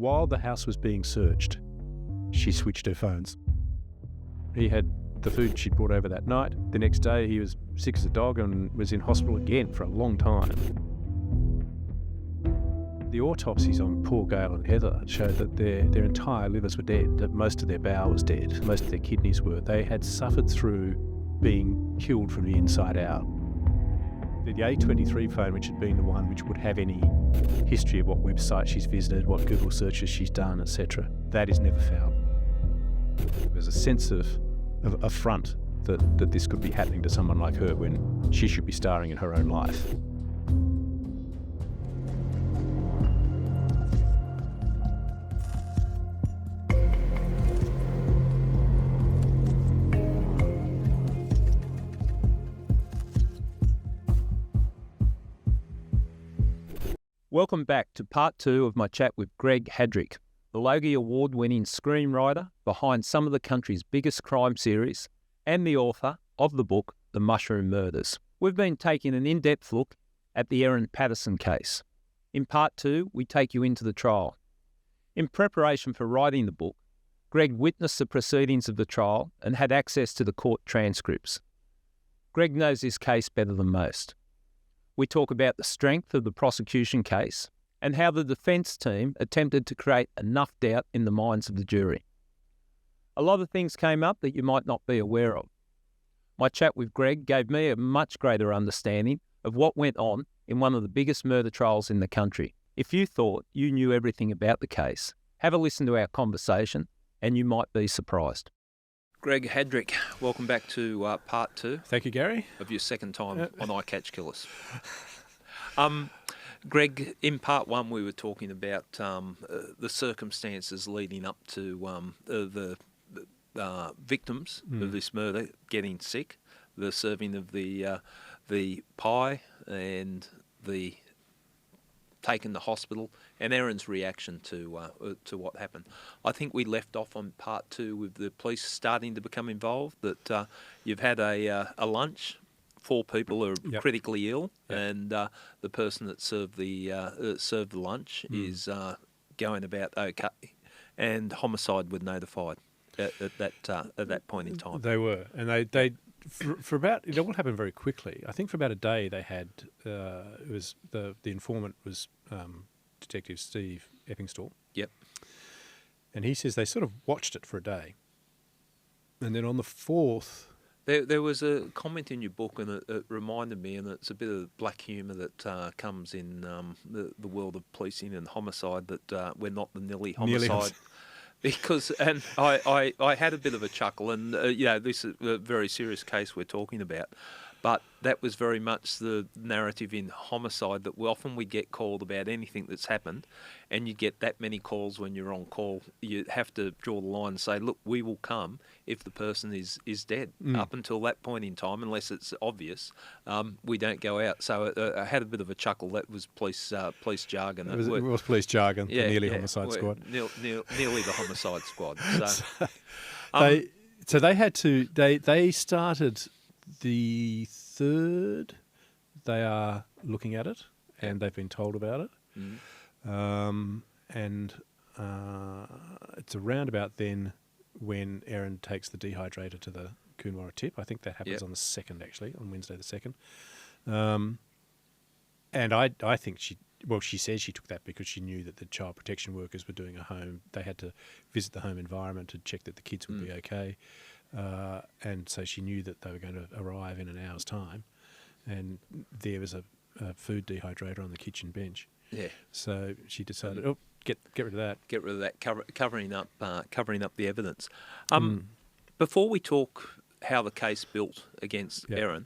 while the house was being searched, she switched her phones. He had the food she brought over that night. The next day he was sick as a dog and was in hospital again for a long time. The autopsies on poor Gail and Heather showed that their entire livers were dead, that most of their bowel was dead, most of their kidneys were. They had suffered through being killed from the inside out. The A23 phone, which had been the one which would have any history of what website she's visited, what Google searches she's done, etc., that is never found. There's a sense of affront that this could be happening to someone like her when she should be starring in her own life. Welcome back to part 2 of my chat with Greg Haddrick, the Logie Award-winning screenwriter behind some of the country's biggest crime series and the author of the book The Mushroom Murders. We've been taking an in-depth look at the Erin Patterson case. In part 2, we take you into the trial. In preparation for writing the book, Greg witnessed the proceedings of the trial and had access to the court transcripts. Greg knows this case better than most. We talk about the strength of the prosecution case and how the defence team attempted to create enough doubt in the minds of the jury. A lot of things came up that you might not be aware of. My chat with Greg gave me a much greater understanding of what went on in one of the biggest murder trials in the country. If you thought you knew everything about the case, have a listen to our conversation and you might be surprised. Greg Haddrick, welcome back to part 2. Thank you, Gary. Of your second time on I Catch Killers. Greg, in part 1 we were talking about the circumstances leading up to the victims of this murder getting sick, the serving of the pie and the taken to hospital, and Erin's reaction to what happened. I think we left off on part 2 with the police starting to become involved, that you've had a lunch, 4 people are critically ill, and the person that served the lunch is going about okay, and homicide were notified at that point in time. They were, and they for about, it all happened very quickly. I think for about a day they had, it was the informant was Detective Steve Eppingstall. Yep. And he says they sort of watched it for a day. And then on the 4th... There was a comment in your book, and it reminded me, and it's a bit of black humour that comes in the world of policing and homicide, that we're not the nearly homicide. Because, and I had a bit of a chuckle, and this is a very serious case we're talking about, but that was very much the narrative in homicide, that often we get called about anything that's happened, and you get that many calls when you're on call. You have to draw the line and say, look, we will come if the person is dead. Up until that point in time, unless it's obvious, we don't go out. So I had a bit of a chuckle. That was police jargon. It was police jargon, the nearly homicide squad. Nearly the homicide squad. So they had to, they started the 3rd, they are looking at it, and they've been told about it. And it's around about then when Erin takes the dehydrator to the Coonawarra tip. I think that happens on the 2nd, actually, on Wednesday the 2nd. And I think she says she took that because she knew that the child protection workers were doing a home. They had to visit the home environment to check that the kids would be okay. And so she knew that they were going to arrive in an hour's time. And there was a food dehydrator on the kitchen bench. Yeah. So she decided, get rid of that. Get rid of that, covering up the evidence. Before we talk how the case built against Erin,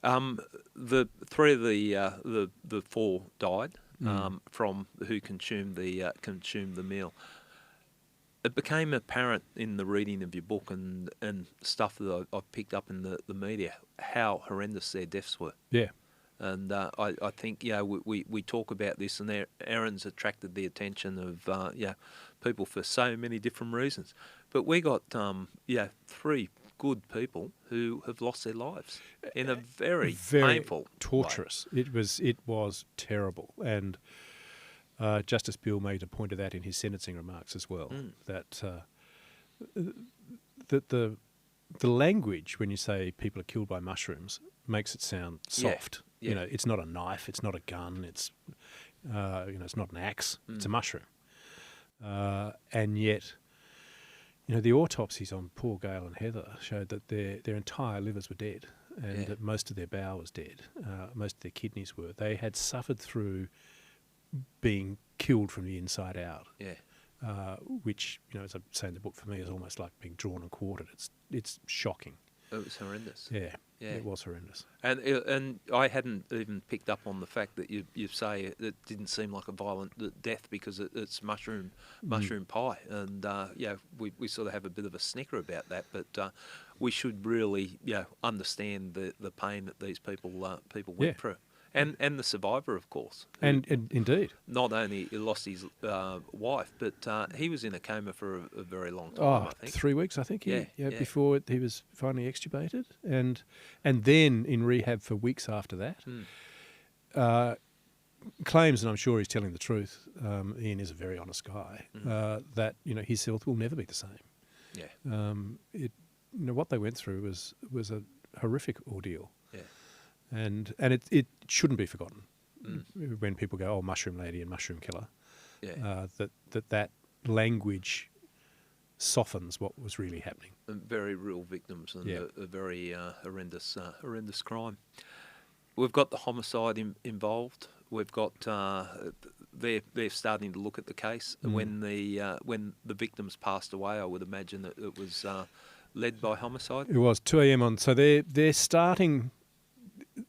the 3 of the 4 died from who consumed the meal. It became apparent in the reading of your book and stuff that I picked up in the media how horrendous their deaths were. Yeah. And I think we talk about this, and Erin's attracted the attention of people for so many different reasons. But we got 3 good people who have lost their lives in a very painful, torturous way. It was terrible, and Justice Bill made a point of that in his sentencing remarks as well, that the language when you say people are killed by mushrooms makes it sound soft. Yeah. You know, it's not a knife, it's not a gun, it's it's not an axe, it's a mushroom. And yet, the autopsies on poor Gail and Heather showed that their entire livers were dead, and that most of their bowel was dead. Most of their kidneys were. They had suffered through being killed from the inside out. Which, as I say in the book, for me is almost like being drawn and quartered. It's shocking. It was horrendous. Yeah, it was horrendous. And I hadn't even picked up on the fact that you say it didn't seem like a violent death because it's mushroom pie, and we sort of have a bit of a snicker about that, but we should really understand the pain that these people went through. And the survivor, of course. And indeed. Not only he lost his wife, but he was in a coma for a very long time, I think. 3 weeks, I think. Before he was finally extubated. And then in rehab for weeks after that. Claims, and I'm sure he's telling the truth, Ian is a very honest guy, that his health will never be the same. What they went through was a horrific ordeal. And it shouldn't be forgotten when people go, mushroom lady and mushroom killer. That language softens what was really happening. And very real victims and a very horrendous crime. We've got the homicide involved. We've got they're starting to look at the case. When the victims passed away, I would imagine that it was led by homicide. It was 2 a.m. on. So they're starting.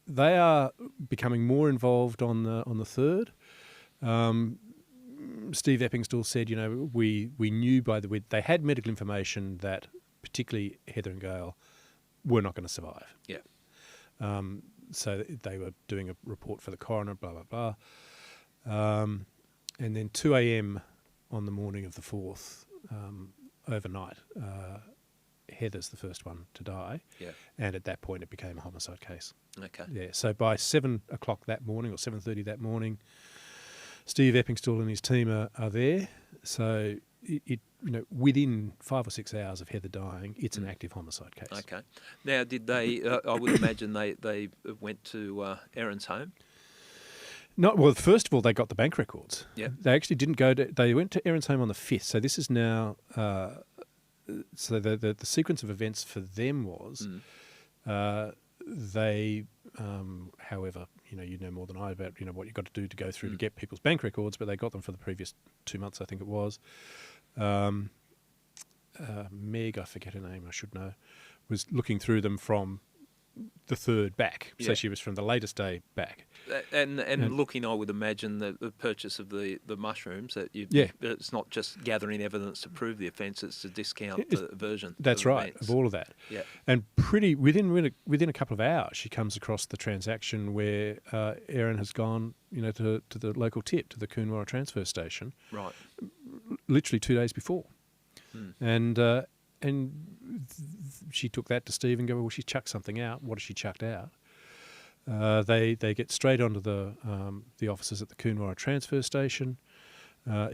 They are becoming more involved on the 3rd. Steve Eppingstall said, we knew they had medical information that particularly Heather and Gail were not going to survive. So they were doing a report for the coroner, blah, blah, blah. And then 2 a.m. on the morning of the 4th, overnight, Heather's the first one to die, and at that point it became a homicide case. So by 7 o'clock that morning, or 7:30 that morning, Steve Eppingstall and his team are there. So it within 5 or 6 hours of Heather dying, it's an active homicide case. Now, did they? I would imagine they went to Erin's home. No, well, first of all, they got the bank records. They actually didn't go to. They went to Erin's home on the 5th. So this is now. So the sequence of events for them was they, however, you know more than I about what you've got to do to go through to get people's bank records, but they got them for the previous 2 months, I think it was. Meg, I forget her name, I should know, was looking through them from the 3rd back. So she was from the latest day back. And looking, I would imagine, the purchase of the mushrooms, that it's not just gathering evidence to prove the offence, it's to discount the version. That's right, events. of all of that. And within a couple of hours, she comes across the transaction where Erin has gone, to the local tip, to the Coonwarra transfer station. Right. Literally 2 days before. And she took that to Steve and go, well, she chucked something out. What has she chucked out? They get straight onto the officers at the Coonwarra transfer station.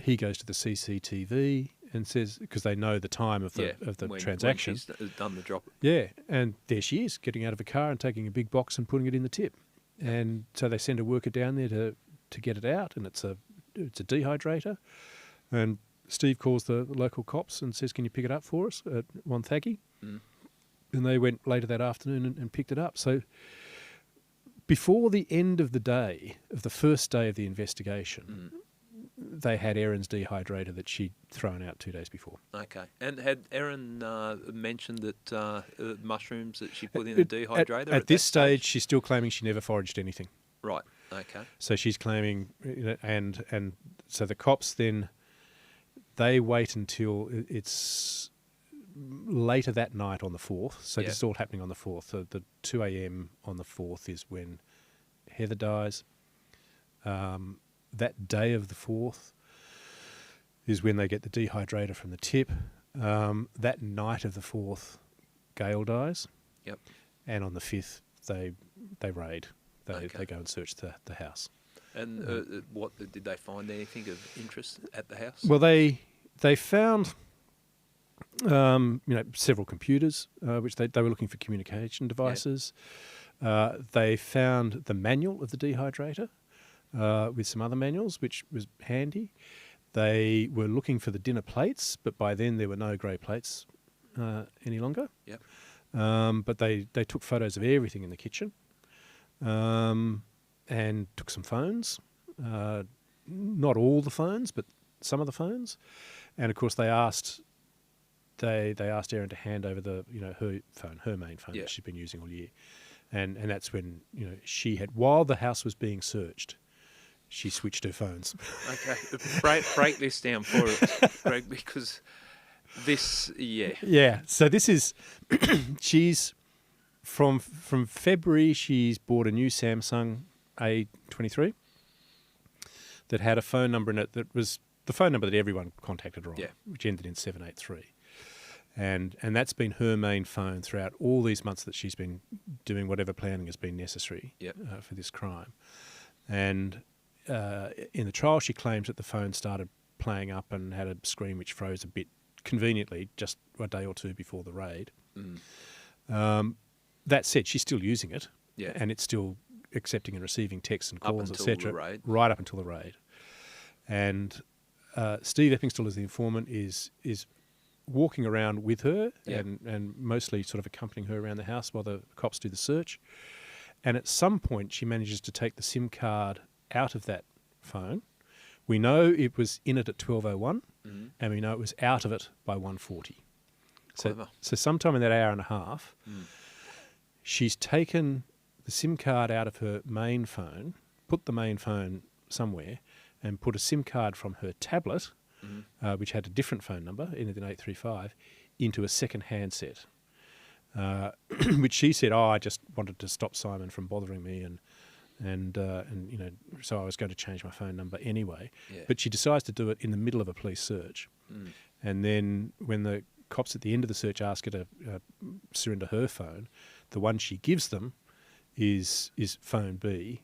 He goes to the CCTV and says, because they know the time of the transaction. When she's done the drop. Yeah, and there she is, getting out of a car and taking a big box and putting it in the tip. And so they send a worker down there to get it out, and it's a dehydrator. And Steve calls the local cops and says, can you pick it up for us at Wonthaggi? And they went later that afternoon and picked it up. So before the end of the day, of the first day of the investigation, they had Erin's dehydrator that she'd thrown out 2 days before. And had Erin mentioned that mushrooms that she put in the dehydrator? At this stage, she's still claiming she never foraged anything. Right, So she's claiming, and so the cops then... They wait until it's later that night on the 4th. So this is all happening on the 4th. So the 2 a.m. on the 4th is when Heather dies. That day of the 4th is when they get the dehydrator from the tip. That night of the 4th, Gail dies. Yep. And on the 5th, they raid. They go and search the house. And what did they find? Anything of interest at the house? Well, they found several computers, which they were looking for communication devices. They found the manual of the dehydrator with some other manuals, which was handy. They were looking for the dinner plates, but by then there were no grey plates any longer. Yep. But they took photos of everything in the kitchen and took some phones. Not all the phones, but some of the phones. And of course, they asked Erin to hand over her main phone that she'd been using all year. And that's when she had, while the house was being searched, she switched her phones. Okay, break this down for us, Greg, because this, yeah. So this is, she's from February. She's bought a new Samsung A23 that had a phone number in it that was the phone number that everyone contacted her on, which ended in 783. And that's been her main phone throughout all these months that she's been doing whatever planning has been necessary for this crime. And in the trial, she claims that the phone started playing up and had a screen which froze a bit conveniently just a day or two before the raid. That said, she's still using it, and it's still accepting and receiving texts and calls, etc., right up until the raid. And Steve Eppingstall, as the informant, is walking around with her and mostly sort of accompanying her around the house while the cops do the search. And at some point, she manages to take the SIM card out of that phone. We know it was in it at 12:01, and we know it was out of it by 1:40. So sometime in that hour and a half, she's taken the SIM card out of her main phone, put the main phone somewhere, and put a SIM card from her tablet, which had a different phone number, ended in 835, into a second handset, which she said, I just wanted to stop Simon from bothering me, and so I was going to change my phone number anyway. But she decides to do it in the middle of a police search. And then when the cops at the end of the search ask her to surrender her phone, the one she gives them is phone B,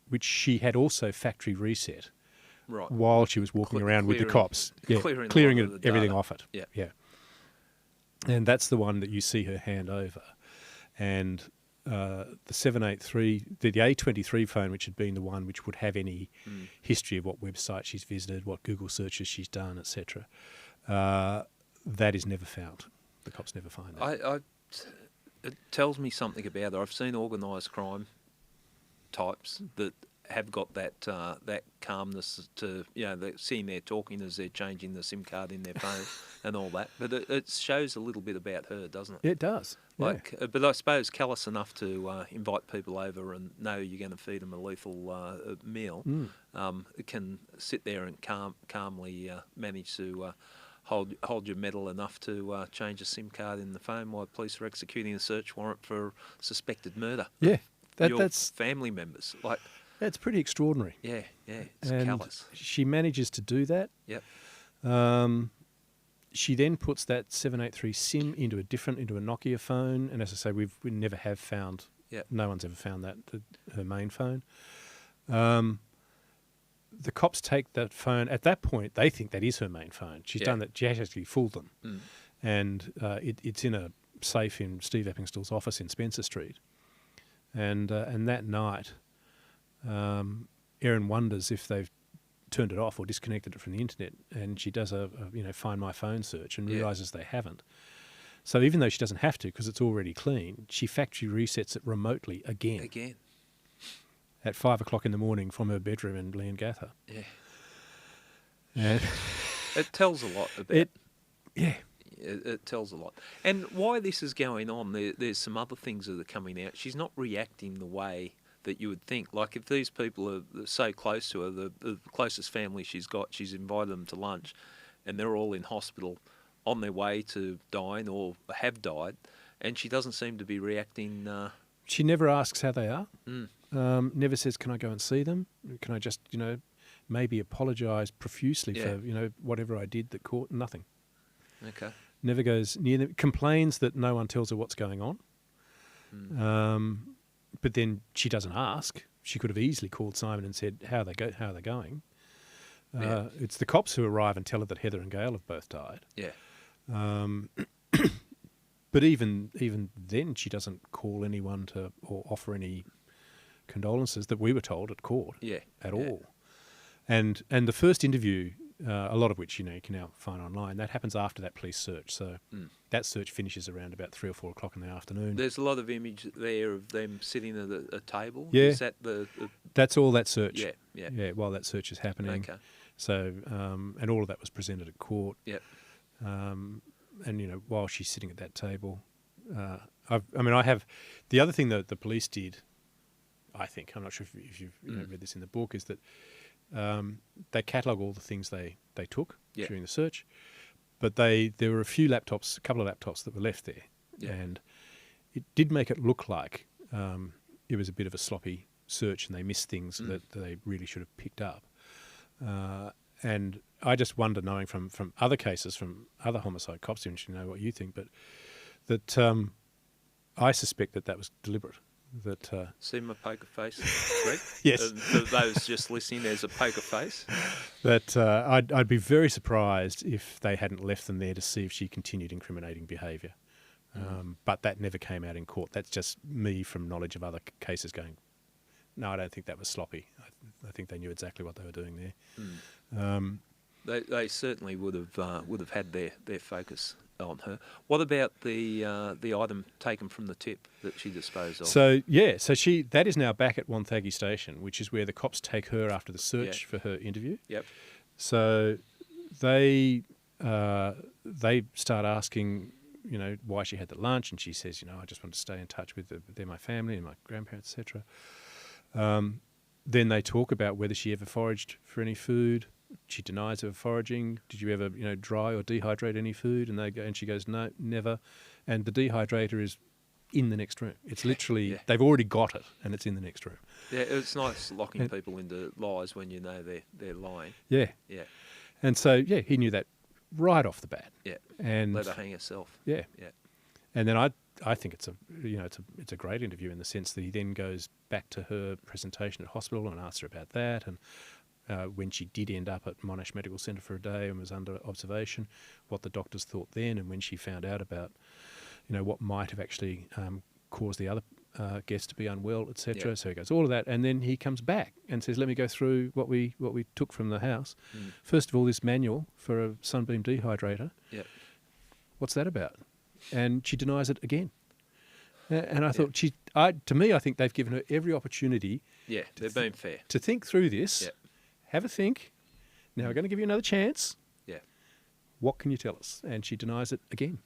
which she had also factory reset while she was walking around with the cops, clearing everything off it. Yeah. And that's the one that you see her hand over. And the 783, the A23 phone, which had been the one which would have any history of what website she's visited, what Google searches she's done, etc., that is never found. The cops never find that. It tells me something about her. I've seen organised crime types that have got that calmness to, they're sitting there talking as they're changing the SIM card in their phone and all that. But it shows a little bit about her, doesn't it? It does. But I suppose callous enough to invite people over and know you're going to feed them a lethal meal. It can sit there and calmly manage to hold your mettle enough to change a SIM card in the phone while police are executing a search warrant for suspected murder. Yeah, that's family members. That's pretty extraordinary. Yeah, it's and callous. She manages to do that. Yep. She then puts that 783 SIM into a Nokia phone, and as I say, we never have found. No one's ever found that her main phone. The cops take that phone. At that point, they think that is her main phone. She's done that. She has actually fooled them, and it's in a safe in Steve Eppingstall's office in Spencer Street. And that night, Erin wonders if they've turned it off or disconnected it from the internet, and she does a Find My Phone search and realises they haven't. So even though she doesn't have to because it's already clean, she factory resets it remotely again. At 5 o'clock in the morning from her bedroom in Leongatha. And it tells a lot about it. It tells a lot. And why this is going on, there's some other things that are coming out. She's not reacting the way that you would think. Like if these people are so close to her, the closest family she's got, she's invited them to lunch, and they're all in hospital on their way to dying or have died, and she doesn't seem to be reacting. She never asks how they are. Never says, can I go and see them? Can I just, maybe apologise profusely for, whatever I did that caught? Nothing. Okay. Never goes near them. Complains that no one tells her what's going on. But then she doesn't ask. she could have easily called Simon and said, how are they going? Yeah. It's the cops who arrive and tell her that Heather and Gail have both died. Yeah. But even then, she doesn't call anyone or offer any condolences that we were told at court. Yeah. At all. And the first interview, a lot of which you can now find online, that happens after that police search. So that search finishes around about 3 or 4 o'clock in the afternoon. There's a lot of image there of them sitting at a table. Yeah. Is that the That's all that search. Yeah. Yeah. While that search is happening. Okay. So and all of that was presented at court. Yep. And while she's sitting at that table, I have the other thing that the police did. I think, I'm not sure if you've read this in the book, is that they catalogue all the things they took during the search, but there were a couple of laptops that were left there, and it did make it look like it was a bit of a sloppy search, and they missed things that they really should have picked up. And I just wonder, knowing from other cases, from other homicide cops, and you know what you think, but that I suspect that was deliberate. That see my poker face, Greg? Yes. For those just listening, there's a poker face. That I'd be very surprised if they hadn't left them there to see if she continued incriminating behaviour. But that never came out in court. That's just me from knowledge of other cases going, no, I don't think that was sloppy. I think they knew exactly what they were doing there. They certainly would have had their focus on her. What about the item taken from the tip that she disposed of? So that is now back at Wonthaggi Station, which is where the cops take her after the search for her interview. Yep. So they start asking, why she had the lunch, and she says, I just want to stay in touch with they're my family and my grandparents, etc. Then they talk about whether she ever foraged for any food. She denies ever foraging. Did you ever, dry or dehydrate any food? And she goes, no, never. And the dehydrator is in the next room. It's literally they've already got it, and it's in the next room. Yeah, it's nice locking people into lies when you know they're lying. Yeah, yeah. And so he knew that right off the bat. Yeah, and let her hang herself. Yeah, yeah. And then I think it's a great interview in the sense that he then goes back to her presentation at hospital and asks her about that, and when she did end up at Monash Medical Centre for a day and was under observation, what the doctors thought then, and when she found out about, what might have actually caused the other guests to be unwell, etc. So he goes all of that, and then he comes back and says, "Let me go through what we took from the house. First of all, this manual for a sunbeam dehydrator. Yeah. What's that about?" And she denies it again. And I thought I think they've given her every opportunity. Yeah, they've been fair to think through this. Yeah. Have a think. Now we're going to give you another chance. Yeah. What can you tell us? And she denies it again.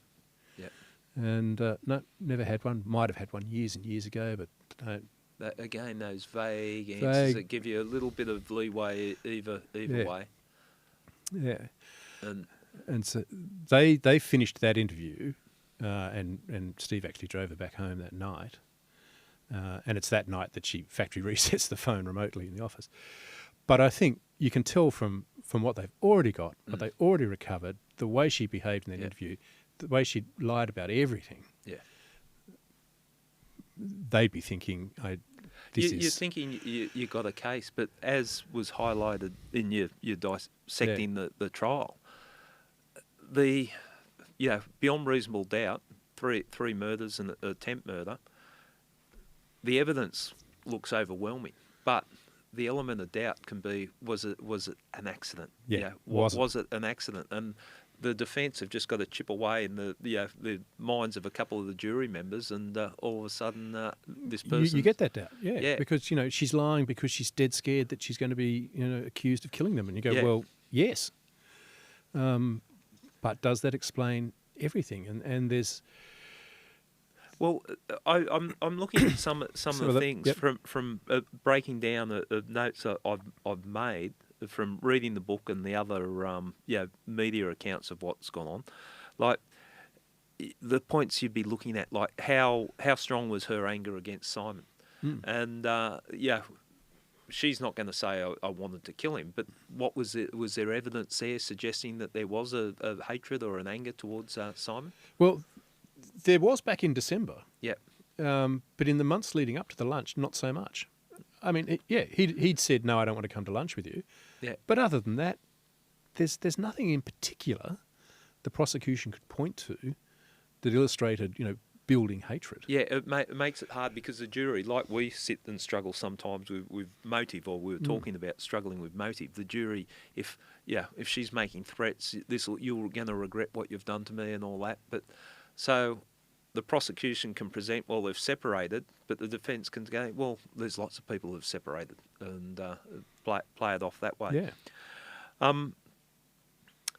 Yeah. And no, never had one. Might have had one years and years ago, but don't. Again, those vague answers that give you a little bit of leeway either way. Yeah. And so they finished that interview, and Steve actually drove her back home that night. And it's that night that she factory resets the phone remotely in the office. But I think you can tell from what they've already got, what they already recovered, the way she behaved in that interview, the way she lied about everything. Yeah. They'd be thinking, you're thinking you got a case, but as was highlighted in your dissecting the trial, beyond reasonable doubt, three murders and an attempt murder, the evidence looks overwhelming, but the element of doubt can be, was it an accident? Yeah. Was it an accident? And the defence have just got to chip away in the minds of a couple of the jury members, and all of a sudden this person... You get that doubt, yeah. Because, she's lying because she's dead scared that she's going to be, accused of killing them. And you go, well, yes. But does that explain everything? And there's... Well, I'm looking at some of the things from breaking down the notes I've made from reading the book and the other media accounts of what's gone on, like the points you'd be looking at, like how strong was her anger against Simon, and she's not going to say I wanted to kill him, but what was it? Was there evidence there suggesting that there was a hatred or an anger towards Simon? Well, there was back in December. Yeah. But in the months leading up to the lunch, not so much. I mean, he'd said, no, I don't want to come to lunch with you. Yeah. But other than that, there's nothing in particular the prosecution could point to that illustrated, building hatred. Yeah, it makes it hard because the jury, like we sit and struggle sometimes with motive, or we were talking about struggling with motive. The jury, if she's making threats, you're going to regret what you've done to me and all that. But so the prosecution can present, well, they've separated, but the defence can go, well, there's lots of people who've separated, and play it off that way. Yeah.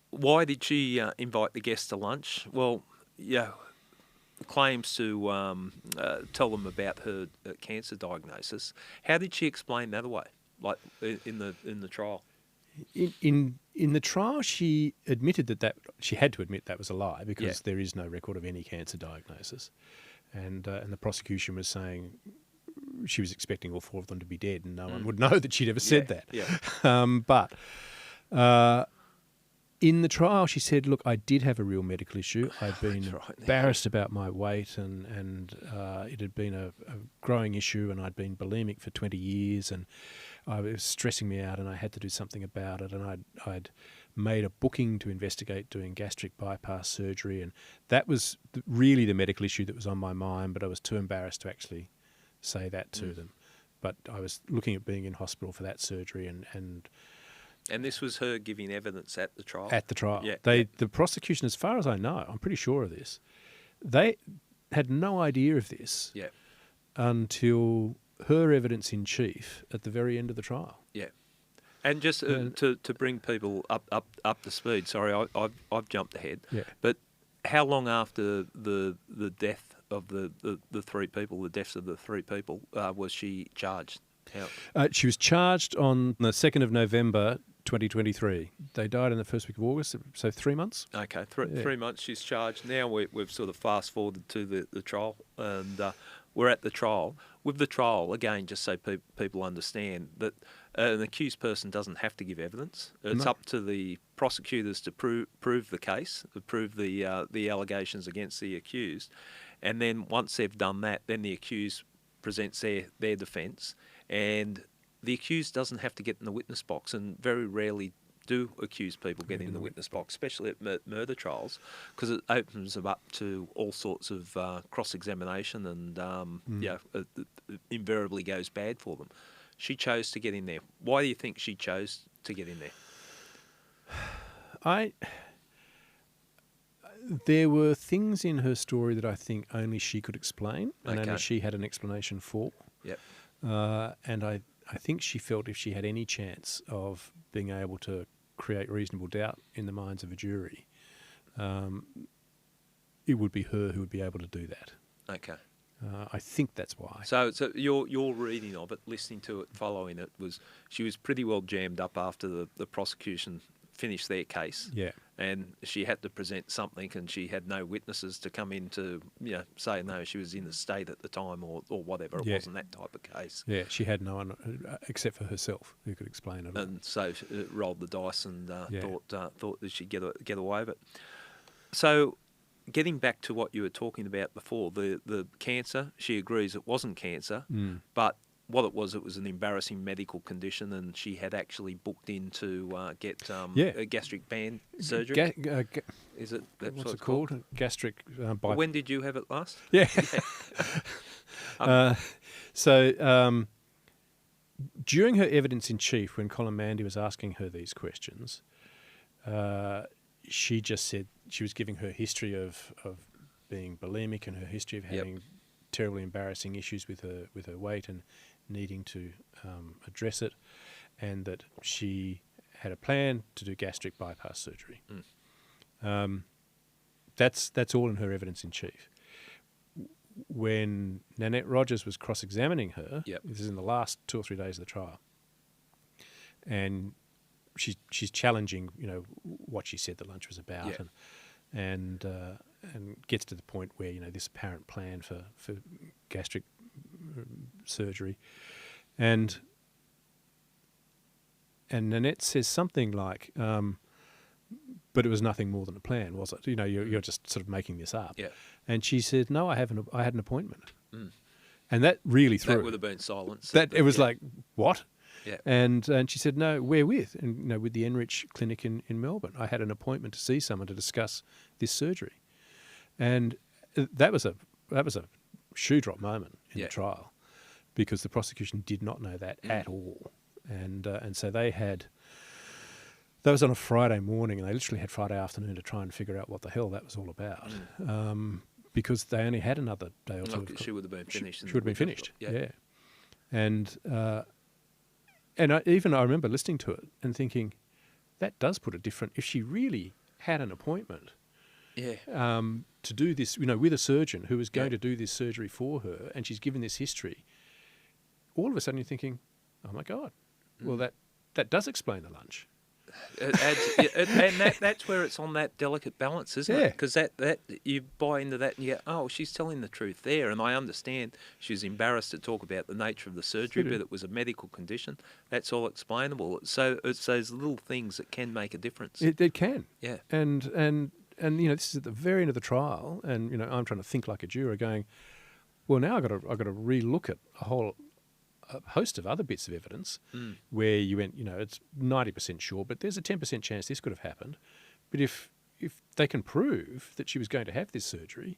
Why did she invite the guests to lunch? Well, claims to tell them about her cancer diagnosis. How did she explain that away? Like in the trial? In the trial, she admitted that she had to admit that was a lie because there is no record of any cancer diagnosis, and the prosecution was saying she was expecting all 4 of them to be dead, and no one would know that she'd ever said that. Yeah. But in the trial, she said, "Look, I did have a real medical issue. I'd been embarrassed about my weight, and it had been a growing issue, and I'd been bulimic for 20 years, and it was stressing me out, and I had to do something about it. And I'd made a booking to investigate doing gastric bypass surgery, and that was really the medical issue that was on my mind, but I was too embarrassed to actually say that to them. But I was looking at being in hospital for that surgery, and this was her giving evidence at the trial? At the trial. Yeah. The prosecution, as far as I know, I'm pretty sure of this, they had no idea of this until her evidence in chief at the very end of the trial. Yeah. And just to bring people up to speed, sorry, I've jumped ahead, but how long after the death of the 3 people, the deaths of the 3 people, was she charged? She was charged on the 2nd of November 2023. They died in the first week of August, so 3 months. Okay, 3 months she's charged. Now we've sort of fast forwarded to the trial, and we're at the trial. With the trial, again, just so people understand that an accused person doesn't have to give evidence. It's up to the prosecutors to prove the case, to prove the allegations against the accused, and then once they've done that, then the accused presents their defence, and the accused doesn't have to get in the witness box, and very rarely do accused people get in the witness box, especially at murder trials, because it opens them up to all sorts of cross-examination, and it invariably goes bad for them. She chose to get in there. Why do you think she chose to get in there? There were things in her story that I think only she could explain, and only she had an explanation for. Yep. And I think she felt if she had any chance of being able to create reasonable doubt in the minds of a jury, it would be her who would be able to do that. Okay. I think that's why. So your reading of it, listening to it, following it, was she was pretty well jammed up after the prosecution finished their case. Yeah. And she had to present something, and she had no witnesses to come in to say no, she was in the state at the time or whatever. It wasn't that type of case. Yeah, she had no one except for herself who could explain it. And so she rolled the dice and thought that she'd get away with it. So, getting back to what you were talking about before, the cancer, she agrees it wasn't cancer, but what it was an embarrassing medical condition, and she had actually booked in to get a gastric band surgery. Is it? That's what's it called? Gastric bypass. When did you have it last? Yeah. So during her evidence in chief, when Colin Mandy was asking her these questions, she just said she was giving her history of being bulimic and her history of having terribly embarrassing issues with her weight and needing to address it, and that she had a plan to do gastric bypass surgery. That's all in her evidence in chief. When Nanette Rogers was cross-examining her, this is in the last 2 or 3 days of the trial, and she's challenging, what she said the lunch was about, and gets to the point where this apparent plan for gastric surgery, and Nanette says something like, "But it was nothing more than a plan, was it? You're just sort of making this up." Yeah. And she said, "No, I had an appointment." And that really threw. That would have been silence. It was like, what? Yeah. And she said, no, where with? And with the Enrich Clinic in Melbourne. I had an appointment to see someone to discuss this surgery. And that was a shoe drop moment in the trial, because the prosecution did not know that at all. And so that was on a Friday morning, and they literally had Friday afternoon to try and figure out what the hell that was all about, because they only had another day or two. She would have been finished. She would have been finished, yeah. And I remember listening to it and thinking, that does put a different. If she really had an appointment, to do this, with a surgeon who was going to do this surgery for her, and she's given this history, all of a sudden you're thinking, oh my God, well that does explain the lunch. It adds, and that's where it's on that delicate balance, isn't it? Because that you buy into that and you go, oh, she's telling the truth there. And I understand she's embarrassed to talk about the nature of the surgery, but it was a medical condition. That's all explainable. So it's those little things that can make a difference. It can. Yeah. And this is at the very end of the trial, and I'm trying to think like a juror, going, well, now I've got to re-look at a host of other bits of evidence where you went, it's 90% sure, but there's a 10% chance this could have happened. But if they can prove that she was going to have this surgery,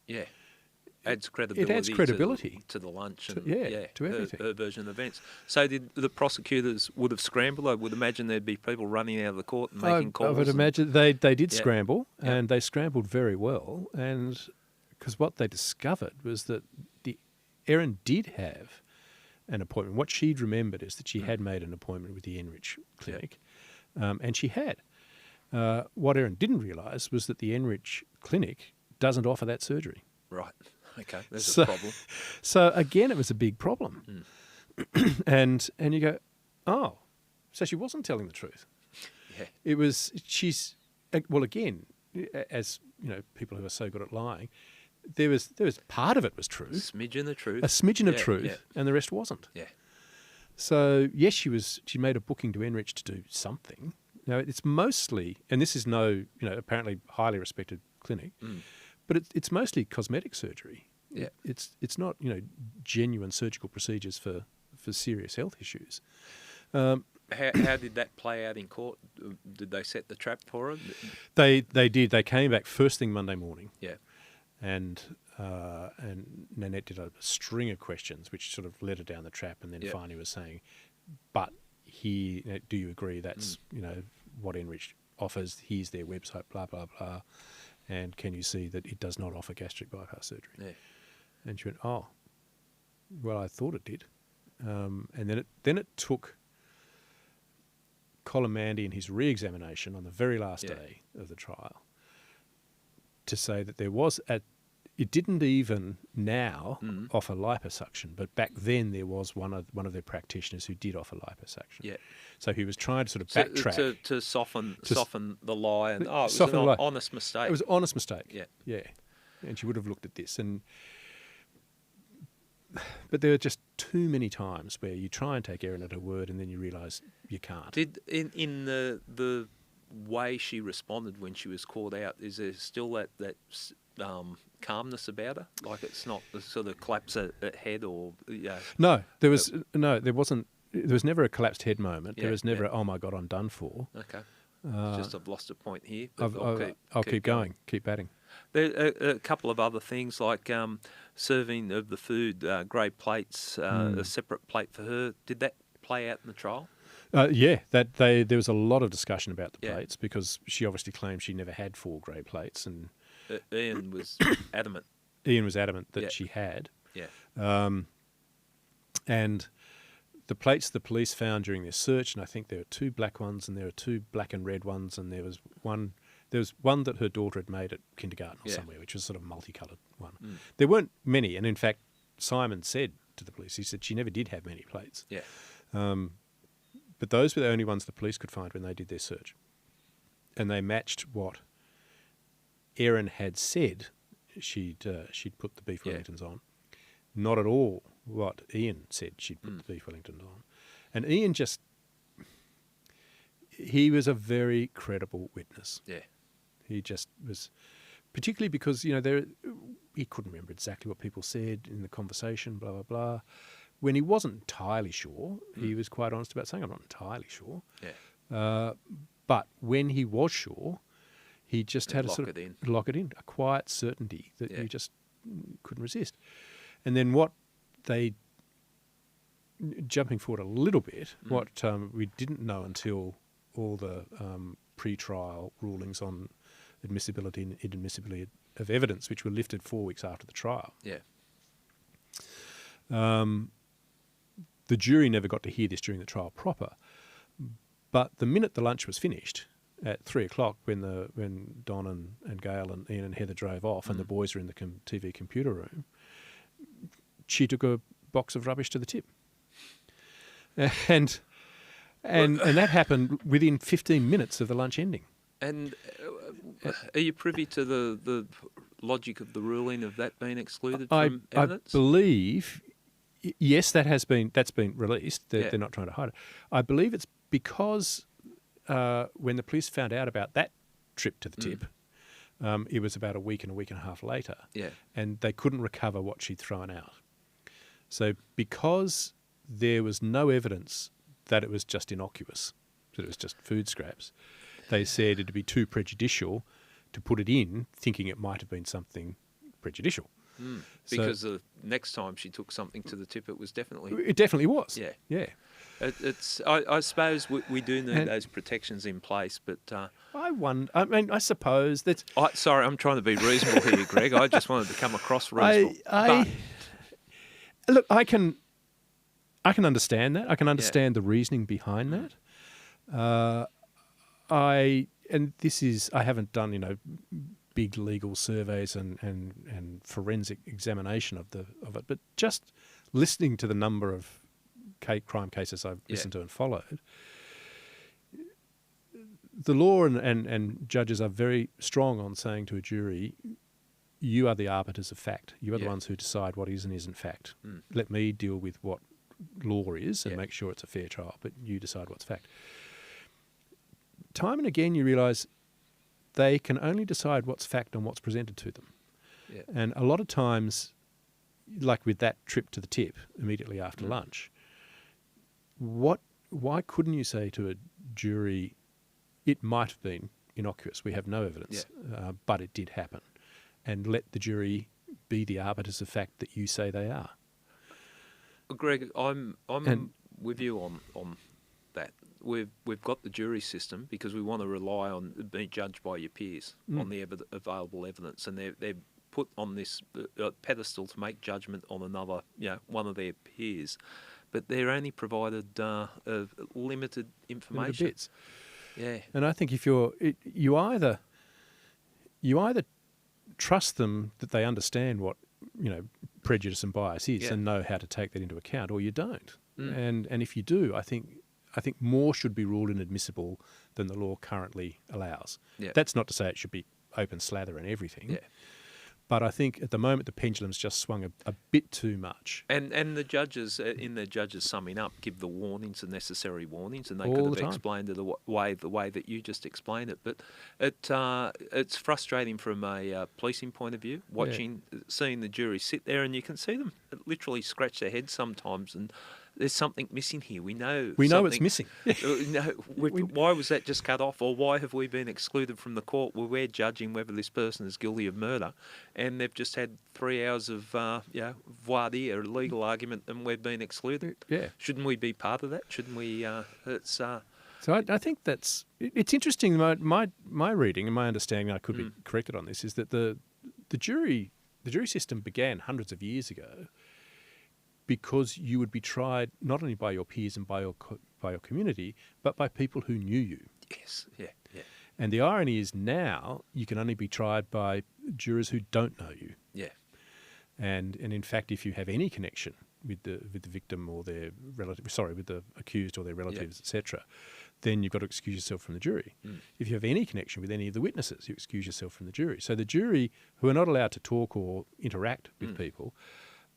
adds credibility. It adds credibility to the lunch and to everything. Her version of events. So did the prosecutors would have scrambled? I would imagine there'd be people running out of the court and making calls. I would imagine they did scramble, and they scrambled very well. And because what they discovered was that Erin did have an appointment. What she'd remembered is that she had made an appointment with the Enrich Clinic, and she had. What Erin didn't realise was that the Enrich Clinic doesn't offer that surgery. Right. Okay. There's a problem. So again, it was a big problem, and you go, oh, so she wasn't telling the truth. Yeah. It was again, as people who are so good at lying. There was part of it was true. A smidgen of truth. A smidgen of truth, and the rest wasn't. Yeah. So yes, she made a booking to Enrich to do something. Now it's mostly, and this is apparently highly respected clinic, but it's mostly cosmetic surgery. Yeah. It's not genuine surgical procedures for serious health issues. How did that play out in court? Did they set the trap for her? They did. They came back first thing Monday morning. Yeah. And Nanette did a string of questions, which sort of led her down the trap, and then finally was saying, "But here, do you agree that's what Enrich offers? Here's their website, blah blah blah, and can you see that it does not offer gastric bypass surgery?" Yeah. And she went, "Oh, well, I thought it did," and then it took Colin Mandy in his re-examination on the very last day of the trial to say that there was it didn't even now offer liposuction, but back then there was one of their practitioners who did offer liposuction. Yeah. So he was trying to sort of backtrack to soften the lie, and it was an honest mistake. It was an honest mistake. Yeah. Yeah. And she would have looked at this, but there are just too many times where you try and take Erin at her word, and then you realise you can't. Did in the way she responded when she was called out, is there still that calmness about her? Like it's not the sort of collapse at head or No, there wasn't. There was never a collapsed head moment. There was never oh my God, I'm done for. Okay. Just I've lost a point here. I'll keep going. Keep batting. There are a couple of other things like serving of the food, grey plates, a separate plate for her. Did that play out in the trial? There was a lot of discussion about the plates because she obviously claimed she never had 4 grey plates, and Ian was adamant. Ian was adamant that she had. Yeah. And the plates the police found during their search, and I think there were 2 black ones and there were 2 black and red ones, and there was one that her daughter had made at kindergarten or somewhere, which was sort of a multicoloured one. There weren't many, and in fact, Simon said to the police, he said she never did have many plates. Yeah. But those were the only ones the police could find when they did their search. And they matched what Erin had said she'd put the beef Wellingtons on. Not at all what Ian said she'd put the beef Wellingtons on. And Ian he was a very credible witness. Yeah. He just was particularly because, he couldn't remember exactly what people said in the conversation, blah, blah, blah. When he wasn't entirely sure, he was quite honest about saying, I'm not entirely sure. Yeah. But when he was sure, he just had lock it in. lock it in, a quiet certainty that Yeah. you just couldn't resist. And then what they, jumping forward a little bit, what we didn't know until all the pre-trial rulings on admissibility and inadmissibility of evidence, which were lifted 4 weeks after the trial. Yeah. The jury never got to hear this during the trial proper. But the minute the lunch was finished, at 3:00, when Don and Gail and Ian and Heather drove off and the boys were in the TV computer room, she took a box of rubbish to the tip. And that happened within 15 minutes of the lunch ending. And are you privy to the logic of the ruling of that being excluded from evidence? I believe, yes, that's been released. They're not trying to hide it. I believe it's because when the police found out about that trip to the tip, it was about a week and a half later, and they couldn't recover what she'd thrown out. So because there was no evidence that it was just innocuous, that it was just food scraps, they said it'd be too prejudicial to put it in, thinking it might have been something prejudicial. Because the next time she took something to the tip, it was definitely... It definitely was. Yeah. I suppose we do need those protections in place, but... I suppose that's... Sorry, I'm trying to be reasonable here, Greg. I just wanted to come across reasonable. Look, I can understand that. I can understand the reasoning behind that. I haven't done, big legal surveys and forensic examination of it, but just listening to the number of crime cases I've listened to and followed, the law and judges are very strong on saying to a jury, you are the arbiters of fact. You are the ones who decide what is and isn't fact. Let me deal with what law is and make sure it's a fair trial, but you decide what's fact. Time and again you realise they can only decide what's fact on what's presented to them. Yeah. And a lot of times, like with that trip to the tip immediately after lunch, why couldn't you say to a jury, it might have been innocuous, we have no evidence, but it did happen, and let the jury be the arbiters of fact that you say they are? Greg, I'm with you on that. We've got the jury system because we want to rely on being judged by your peers on the available evidence, and they're put on this pedestal to make judgment on another, one of their peers, but they're only provided limited information. Limited bits. Yeah, and I think if you either trust them that they understand what prejudice and bias is and know how to take that into account, or you don't. And if you do, I think more should be ruled inadmissible than the law currently allows. Yeah. That's not to say it should be open slather and everything. Yeah. But I think at the moment the pendulum's just swung a bit too much. And the judges, in the judges summing up, give the warnings, the necessary warnings, and they all could have explained it the way that you just explained it. But it's frustrating from a policing point of view, seeing the jury sit there, and you can see them literally scratch their heads sometimes, and there's something missing here. We know it's missing. Why was that just cut off, or why have we been excluded from the court where we're judging whether this person is guilty of murder, and they've just had 3 hours of voir dire, legal argument, and we've been excluded? Yeah. Shouldn't we be part of that? Shouldn't we? So I think it's interesting. My reading and my understanding, I could be corrected on this, is that the jury system began hundreds of years ago, because you would be tried not only by your peers and by your community, but by people who knew you. Yes, yeah. And the irony is now you can only be tried by jurors who don't know you. Yeah. And in fact, if you have any connection with the victim or their relative, with the accused or their relatives, etc., then you've got to excuse yourself from the jury. If you have any connection with any of the witnesses, you excuse yourself from the jury. So the jury, who are not allowed to talk or interact with people,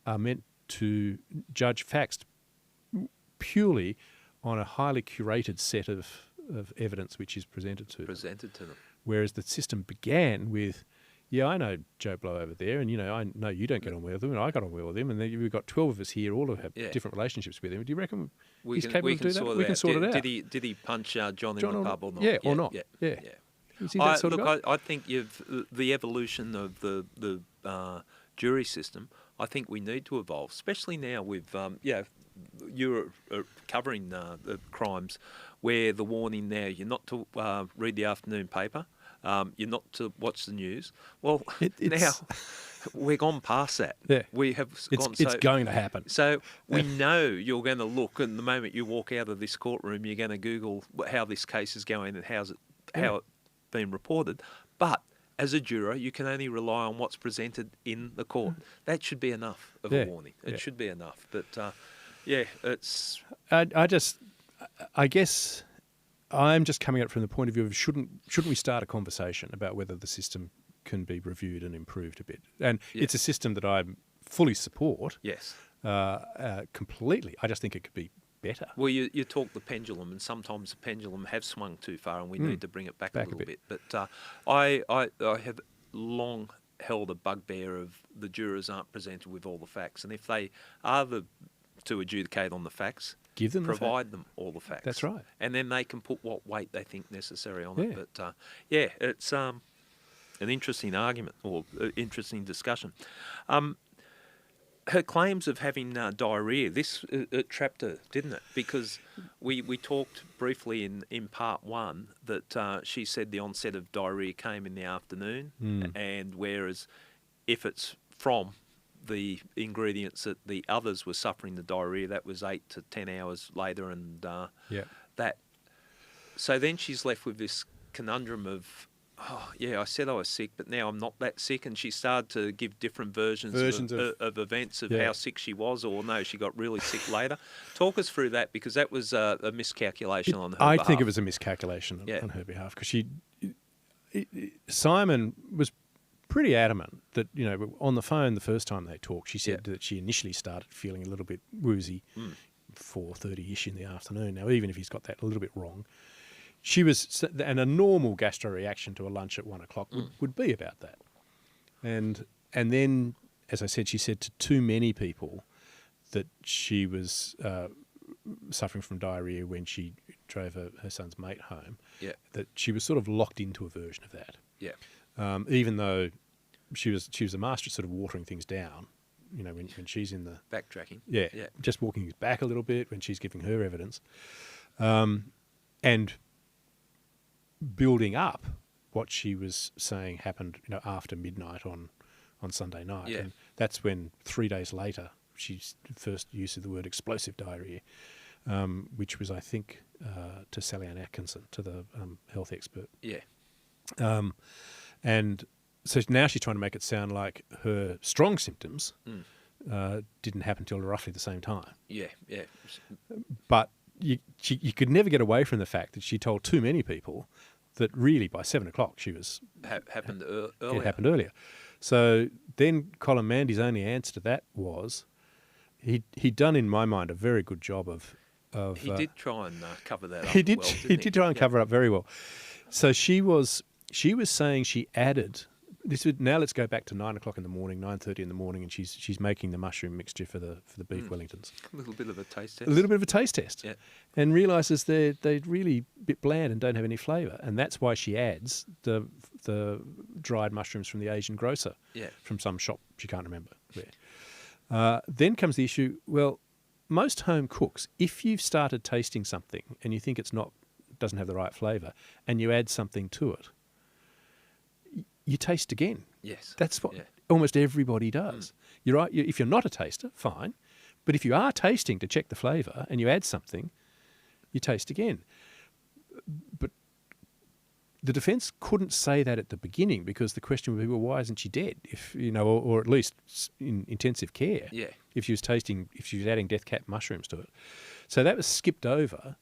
are meant to judge facts purely on a highly curated set of evidence which is presented to them. them. Whereas the system began with, yeah, I know Joe Blow over there, and, I know you don't get on well with him, and I got on well with him, and then we've got 12 of us here, all have different relationships with him. Do you reckon he's capable of doing that? We can sort it out. Did he punch John in the pub or not? Yeah, or not. Yeah. Is he that sort of guy? I think the evolution of the jury system, I think we need to evolve, especially now with, you're covering the crimes where the warning now, you're not to read the afternoon paper, you're not to watch the news. Well, now we're gone past that. Yeah. We have gone. It's going to happen. So we know you're going to look, and the moment you walk out of this courtroom, you're going to Google how this case is going and how it's been reported. But as a juror, you can only rely on what's presented in the court. That should be enough of a warning. It should be enough. But it's. I guess I'm just coming at it from the point of view of shouldn't we start a conversation about whether the system can be reviewed and improved a bit? And it's a system that I fully support. Yes. Completely. I just think it could be better. Well, you talk the pendulum, and sometimes the pendulum have swung too far, and we need to bring it back a little bit. But I have long held a bugbear of the jurors aren't presented with all the facts, and if they are to adjudicate on the facts, give them provide them all the facts. That's right. And then they can put what weight they think necessary on it. But it's an interesting argument or interesting discussion. Her claims of having diarrhea, this trapped her, didn't it? Because we talked briefly in part one that she said the onset of diarrhea came in the afternoon, and whereas if it's from the ingredients that the others were suffering the diarrhea, that was 8 to 10 hours later, and that. So then she's left with this conundrum of, I said I was sick, but now I'm not that sick. And she started to give different versions of events of how sick she was, or no, she got really sick later. Talk us through that, because that was a miscalculation on her behalf. I think it was a miscalculation on her behalf, because Simon was pretty adamant that, on the phone the first time they talked, she said that she initially started feeling a little bit woozy, 4:30-ish in the afternoon. Now, even if he's got that a little bit wrong, she was, and a normal gastro reaction to a lunch at 1 o'clock would be about that. And then, as I said, she said to too many people that she was suffering from diarrhea when she drove her son's mate home, that she was sort of locked into a version of that. Yeah. Even though she was a master at sort of watering things down, when she's in the... Backtracking. Yeah, just walking things back a little bit when she's giving her evidence. And building up what she was saying happened, after midnight on Sunday night. Yeah. And that's when 3 days later, she's first use of the word explosive diarrhea, which was, I think, to Sally Ann Atkinson, to the health expert. Yeah. And so now she's trying to make it sound like her strong symptoms didn't happen till roughly the same time. Yeah. But you could never get away from the fact that she told too many people that really by 7 o'clock she was... happened earlier. It happened earlier. So then Colin Mandy's only answer to that was he'd done, in my mind, a very good job of he did try and cover that up. He did try and cover up very well. So she was saying she added... Now let's go back to 9 o'clock in the morning, 9:30 in the morning, and she's making the mushroom mixture for the beef Wellingtons. A little bit of a taste test. A little bit of a taste test. Yeah. And realises they're really a bit bland and don't have any flavour, and that's why she adds the dried mushrooms from the Asian grocer. Yeah. From some shop she can't remember where. Then comes the issue. Well, most home cooks, if you've started tasting something and you think doesn't have the right flavour, and you add something to it, you taste again. Yes. That's what almost everybody does. You're right. If you're not a taster, fine. But if you are tasting to check the flavour and you add something, you taste again. But the defence couldn't say that at the beginning, because the question would be, well, why isn't she dead? If or at least in intensive care. Yeah. If she was adding death cap mushrooms to it. So that was skipped over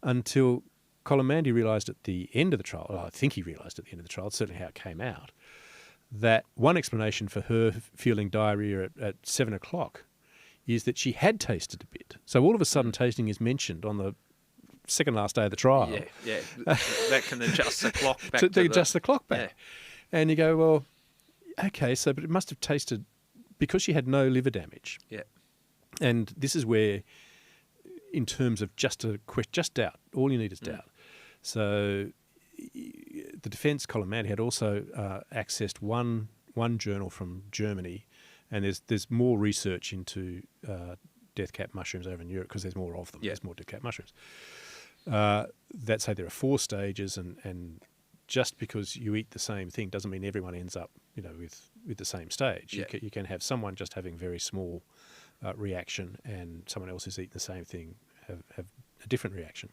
until Colin Mandy realised at the end of the trial, I think he realised at the end of the trial, certainly how it came out, that one explanation for her feeling diarrhoea at 7 o'clock is that she had tasted a bit. So all of a sudden tasting is mentioned on the second last day of the trial. Yeah. That can adjust the clock back. to adjust the clock back. Yeah. And you go, well, Okay, so but it must have tasted, because she had no liver damage. Yeah. And this is where, in terms of just doubt, all you need is doubt. So the defence column man had also accessed one journal from Germany, and there's more research into death cap mushrooms over in Europe because there's more of them. Yeah. There's more death cap mushrooms. That say there are 4 stages, and just because you eat the same thing doesn't mean everyone ends up, with the same stage. Yeah. You can have someone just having very small reaction, and someone else who's eating the same thing have a different reaction.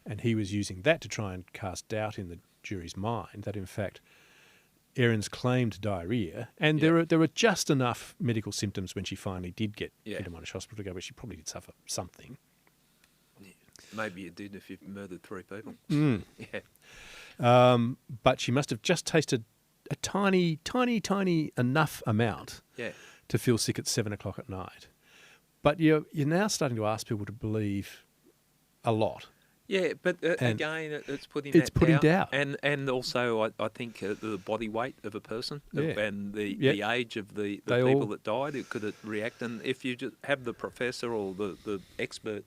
And he was using that to try and cast doubt in the jury's mind that, in fact, Erin's claimed diarrhea, and there were just enough medical symptoms when she finally did get into Monash Hospital to go, but she probably did suffer something. Yeah. Maybe you did if you've murdered 3 people. Yeah. But she must have just tasted a tiny enough amount to feel sick at 7 o'clock at night. But you're now starting to ask people to believe a lot. Yeah, but again, it's putting doubt. And also, I think the body weight of a person and the age of the They people all that died, it could react. And if you just have the professor or the expert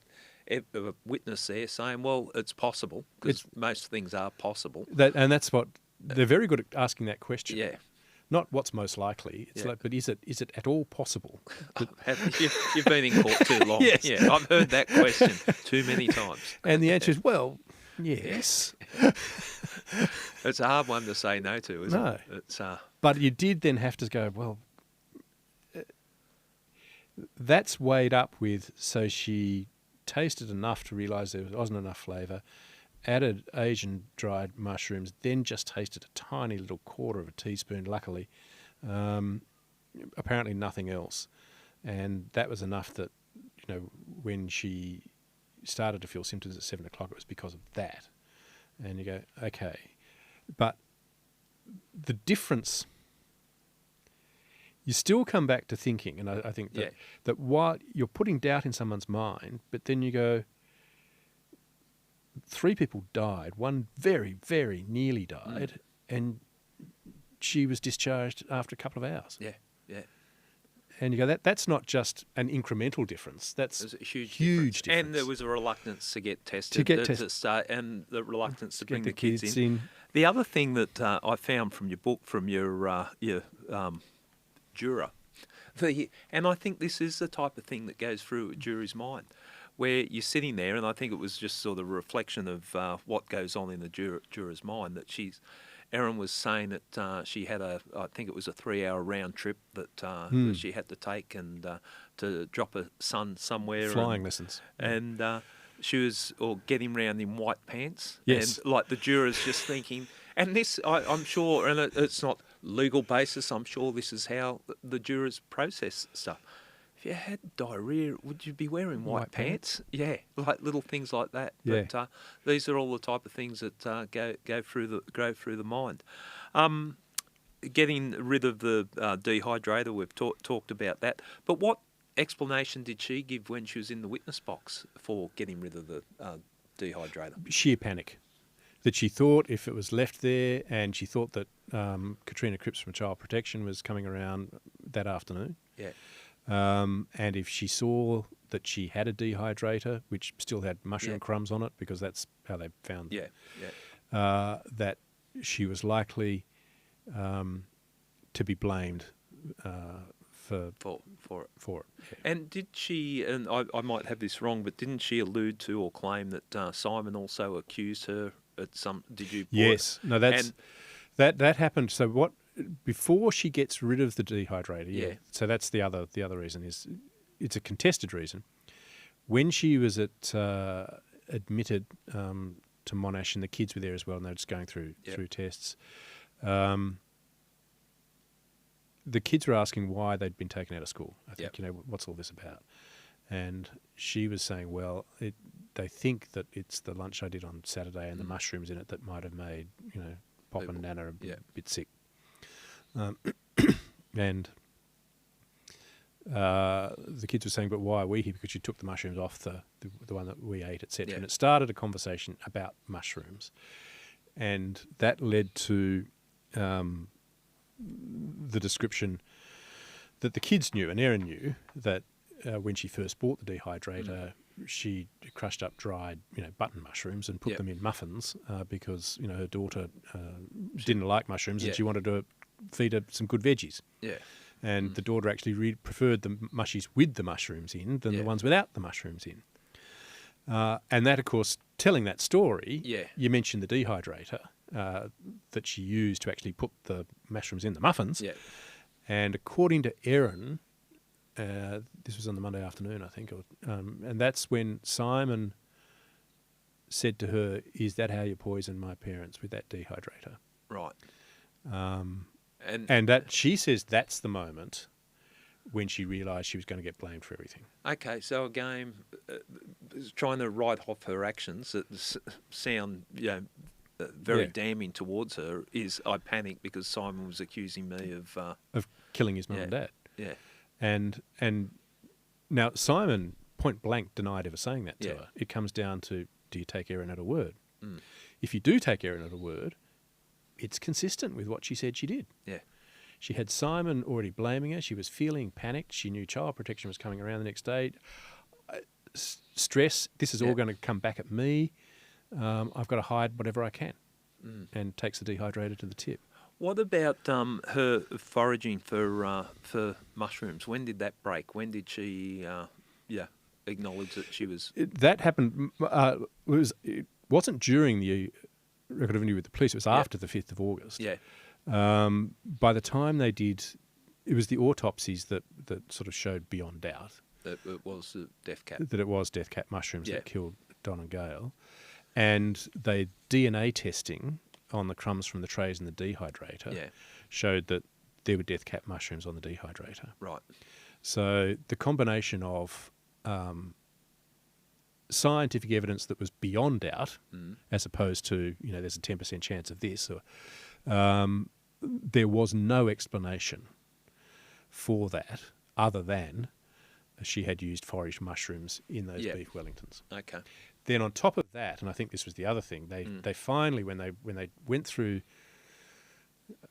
witness there saying, well, it's possible, because most things are possible. That's what they're very good at asking that question. Yeah. Not what's most likely. It's like, but is it at all possible? You've been in court too long. Yes. Yeah, I've heard that question too many times. And the answer is, well, yes. It's a hard one to say no to, isn't it? It's, but you did then have to go, well, that's weighed up with, so she tasted enough to realise there wasn't enough flavour, added Asian dried mushrooms, then just tasted a tiny little quarter of a teaspoon, luckily. Apparently nothing else. And that was enough that, when she started to feel symptoms at 7 o'clock, it was because of that. And you go, okay. But the difference, you still come back to thinking, and I think that while you're putting doubt in someone's mind, but then you go, 3 people died, one very, very nearly died, and she was discharged after a couple of hours. Yeah, yeah. And you go, that's not just an incremental difference. That's a huge difference. difference. And there was a reluctance to get tested. To start, and the reluctance to bring the kids in. The other thing that I found from your book, from your juror, and I think this is the type of thing that goes through a jury's mind, where you're sitting there, and I think it was just sort of a reflection of what goes on in the juror's mind, that Erin was saying that she had I think it was a 3-hour round trip that she had to take, and to drop her son somewhere. Flying lessons. And she was getting round in white pants. Yes. And like the jurors just thinking, and this, I'm sure, and it's not legal basis, I'm sure this is how the jurors process stuff. If you had diarrhea, would you be wearing white pants? Yeah, like little things like that. Yeah. But these are all the type of things that go through the mind. Getting rid of the dehydrator, we've talked about that. But what explanation did she give when she was in the witness box for getting rid of the dehydrator? Sheer panic. That she thought if it was left there, and she thought that Katrina Cripps from Child Protection was coming around that afternoon. Yeah. And if she saw that she had a dehydrator, which still had mushroom crumbs on it, because that's how they found that she was likely to be blamed for it. Yeah. And did she, and I might have this wrong, but didn't she allude to or claim that Simon also accused her at some, did you? Yes. No, that happened. So what, before she gets rid of the dehydrator, so that's the other reason, is it's a contested reason. When she was admitted to Monash, and the kids were there as well, and they were just going through tests, the kids were asking why they'd been taken out of school. I think, what's all this about? And she was saying, well, they think that it's the lunch I did on Saturday and the mushrooms in it that might have made, Pop and Nana a bit sick. And the kids were saying, but why are we here? Because you took the mushrooms off the one that we ate, etc. And it started a conversation about mushrooms. And that led to the description that the kids knew, and Erin knew, that when she first bought the dehydrator, she crushed up dried, button mushrooms and put them in muffins because, her daughter didn't like mushrooms and she wanted to feed her some good veggies. Yeah. And the daughter actually preferred the mushies with the mushrooms in than the ones without the mushrooms in. And that, of course, telling that story, you mentioned the dehydrator that she used to actually put the mushrooms in the muffins. Yeah. And according to Erin, this was on the Monday afternoon, I think, and that's when Simon said to her, "Is that how you poisoned my parents, with that dehydrator?" Right. And that she says that's the moment when she realised she was going to get blamed for everything. Okay, so again, trying to write off her actions that sound, very damning towards her is I panicked because Simon was accusing me of killing his mum and dad. Yeah. And now Simon point blank denied ever saying that to her. It comes down to, do you take Erin at her word? Mm. If you do take Erin at her word, it's consistent with what she said she did. Yeah. She had Simon already blaming her. She was feeling panicked. She knew child protection was coming around the next day. Stress, this is all going to come back at me. I've got to hide whatever I can. And takes the dehydrator to the tip. What about her foraging for mushrooms? When did that break? When did she acknowledge that she was... That happened... it wasn't during the record of interview with the police. It was after the 5th of August. Yeah. By the time they did... It was the autopsies that sort of showed beyond doubt. That it was death cap. That it was death cap mushrooms that killed Don and Gail. And they DNA testing on the crumbs from the trays in the dehydrator showed that there were death cap mushrooms on the dehydrator. Right. So the combination of scientific evidence that was beyond doubt, as opposed to, there's a 10% chance of this, or there was no explanation for that other than she had used foraged mushrooms in those beef Wellingtons. Okay. Then on top of that, and I think this was the other thing, they finally, when they went through,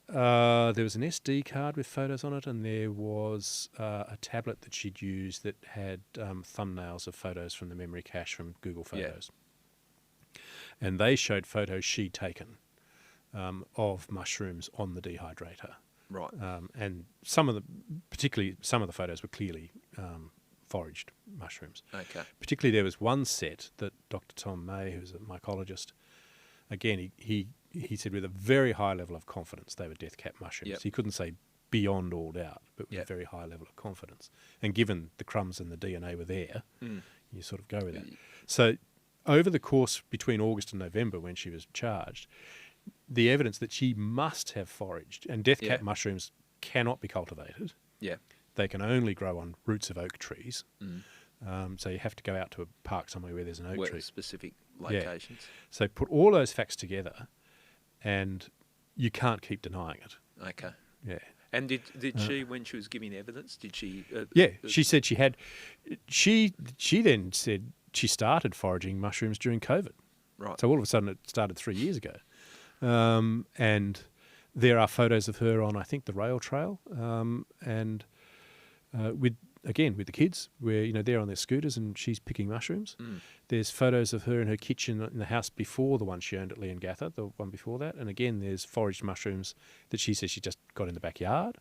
there was an SD card with photos on it, and there was a tablet that she'd used that had thumbnails of photos from the memory cache from Google Photos. And they showed photos she'd taken of mushrooms on the dehydrator. Right. And particularly some of the photos were clearly foraged mushrooms. Okay. Particularly there was one set that Dr. Tom May, who's a mycologist, again, he said with a very high level of confidence they were death cap mushrooms. Yep. He couldn't say beyond all doubt, but with a very high level of confidence. And given the crumbs and the DNA were there, you sort of go with that. So over the course between August and November when she was charged, the evidence that she must have foraged, and death cap mushrooms cannot be cultivated. Yeah. They can only grow on roots of oak trees. So you have to go out to a park somewhere where there's an oak tree. Specific locations. So put all those facts together and you can't keep denying it. Okay. Yeah. And did she, when she was giving evidence, did she... she said she had... She then said she started foraging mushrooms during COVID. Right. So all of a sudden it started 3 years ago. And there are photos of her on, I think, the rail trail, and with the kids, where they're on their scooters and she's picking mushrooms. There's photos of her in her kitchen in the house before the one she owned at Leongatha, the one before that, and again there's foraged mushrooms that she says she just got in the backyard,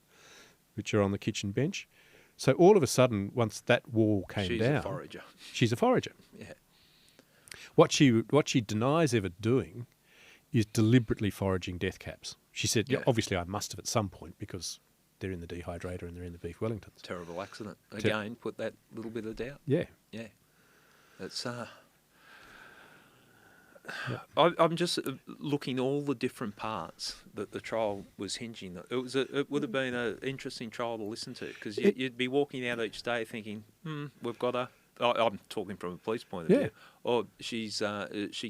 which are on the kitchen bench. So all of a sudden, once that wall came down, she's a forager. She's a forager. Yeah. What she denies ever doing is deliberately foraging death caps. She said, obviously I must have at some point because they're in the dehydrator and they're in the beef Wellingtons. Terrible accident. Again, put that little bit of doubt. Yeah. Yeah. It's... I'm just looking all the different parts that the trial was hinging. It would have been an interesting trial to listen to because you'd be walking out each day thinking, we've got a... I'm talking from a police point of view. Or she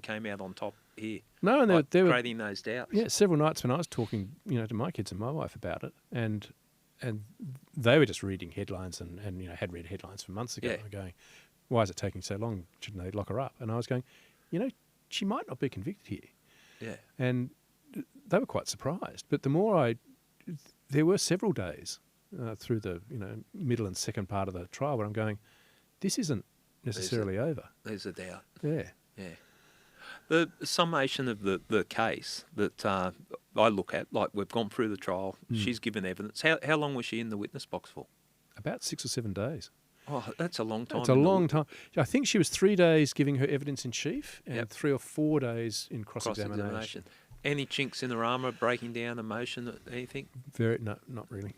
came out on top here. No, and they were creating those doubts. Yeah, several nights when I was talking, to my kids and my wife about it, and they were just reading headlines and had read headlines from months ago and going, why is it taking so long? Shouldn't they lock her up? And I was going, she might not be convicted here. Yeah. And they were quite surprised. But the more there were several days through the middle and second part of the trial where I'm going, this isn't necessarily over. There's a doubt. Yeah. Yeah. The summation of the case that I look at, like we've gone through the trial, she's given evidence. How long was she in the witness box for? About 6 or 7 days. Oh, that's a long time. It's a long time. I think she was 3 days giving her evidence in chief and 3 or 4 days in cross-examination. Any chinks in her armour, breaking down, emotion, anything? No, not really.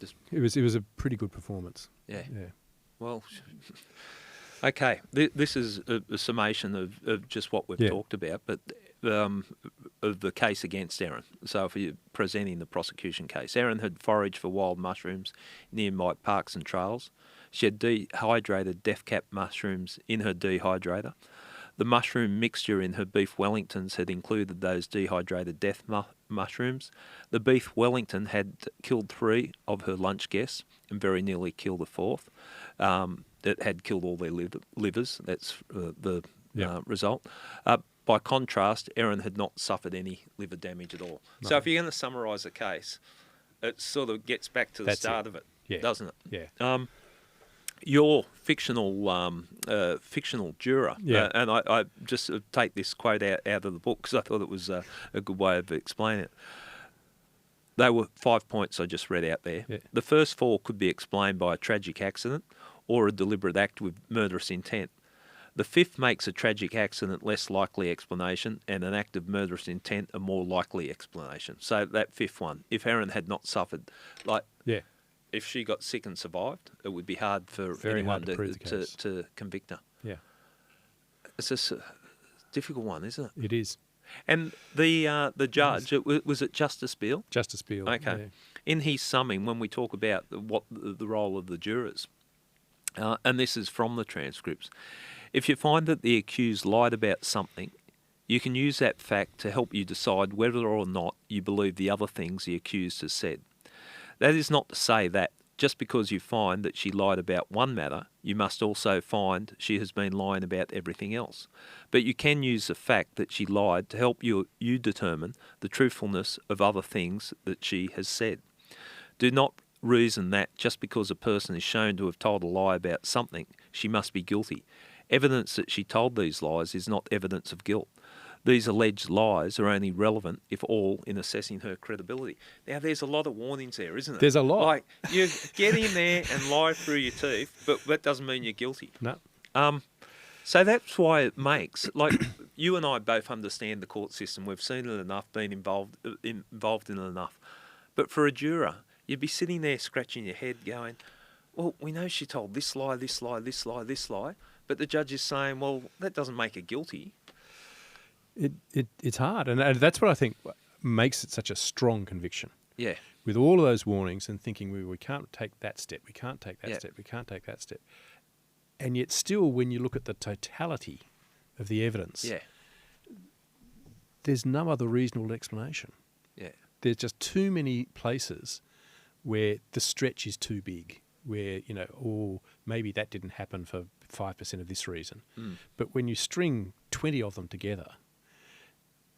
Just It was a pretty good performance. Yeah. Well, okay. This is a summation of just what we've talked about, but of the case against Erin. So if you're presenting the prosecution case, Erin had foraged for wild mushrooms near parks and trails. She had dehydrated death cap mushrooms in her dehydrator. The mushroom mixture in her beef Wellingtons had included those dehydrated death mushrooms. The beef Wellington had killed 3 of her lunch guests and very nearly killed a 4th. It had killed all their livers. That's the result. By contrast, Erin had not suffered any liver damage at all. No. So if you're going to summarise the case, it sort of gets back to the start of it, doesn't it? Yeah. Your fictional juror, and I just take this quote out of the book because I thought it was a good way of explaining it. They were 5 points I just read out there. Yeah. The first 4 could be explained by a tragic accident or a deliberate act with murderous intent. The 5th makes a tragic accident less likely explanation and an act of murderous intent a more likely explanation. So that 5th one, if Erin had not suffered, if she got sick and survived, it would be hard for anyone to convict her. Yeah. It's just a difficult one, isn't it? It is. And the judge, was it Justice Beale? Justice Beale. Okay. Yeah. In his summing, when we talk about what the role of the jurors, and this is from the transcripts, if you find that the accused lied about something, you can use that fact to help you decide whether or not you believe the other things the accused has said. That is not to say that just because you find that she lied about one matter, you must also find she has been lying about everything else. But you can use the fact that she lied to help you determine the truthfulness of other things that she has said. Do not reason that just because a person is shown to have told a lie about something, she must be guilty. Evidence that she told these lies is not evidence of guilt. These alleged lies are only relevant, if all, in assessing her credibility. Now, there's a lot of warnings there, isn't there? There's a lot. Like, you get in there and lie through your teeth, but that doesn't mean you're guilty. No. So that's why it makes, like, you and I both understand the court system. We've seen it enough, been involved in it enough. But for a juror, you'd be sitting there scratching your head going, well, we know she told this lie, this lie, this lie, this lie, but the judge is saying, well, that doesn't make her guilty. It's hard, and that's what I think makes it such a strong conviction. Yeah. With all of those warnings and thinking we can't take that step, we can't take that step, we can't take that step. And yet still, when you look at the totality of the evidence, there's no other reasonable explanation. Yeah. There's just too many places where the stretch is too big, where, maybe that didn't happen for 5% of this reason. Mm. But when you string 20 of them together,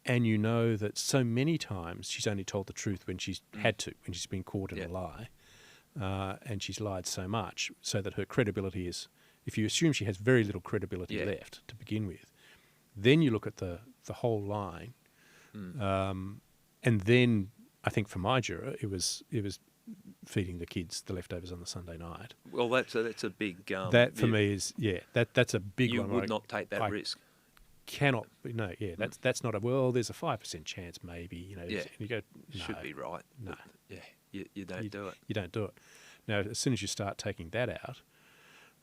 and you know that so many times she's only told the truth when she's had to, when she's been caught in a lie, and she's lied so much so that her credibility is, if you assume she has very little credibility left to begin with, then you look at the whole line, and then I think for my juror it was feeding the kids the leftovers on the Sunday night. Well, that's a big... that for me is, that's a big one. You would not take that risk. Cannot, that's not there's a 5% chance maybe, and you go, no. Should be right. No. You don't do it. You don't do it. Now, as soon as you start taking that out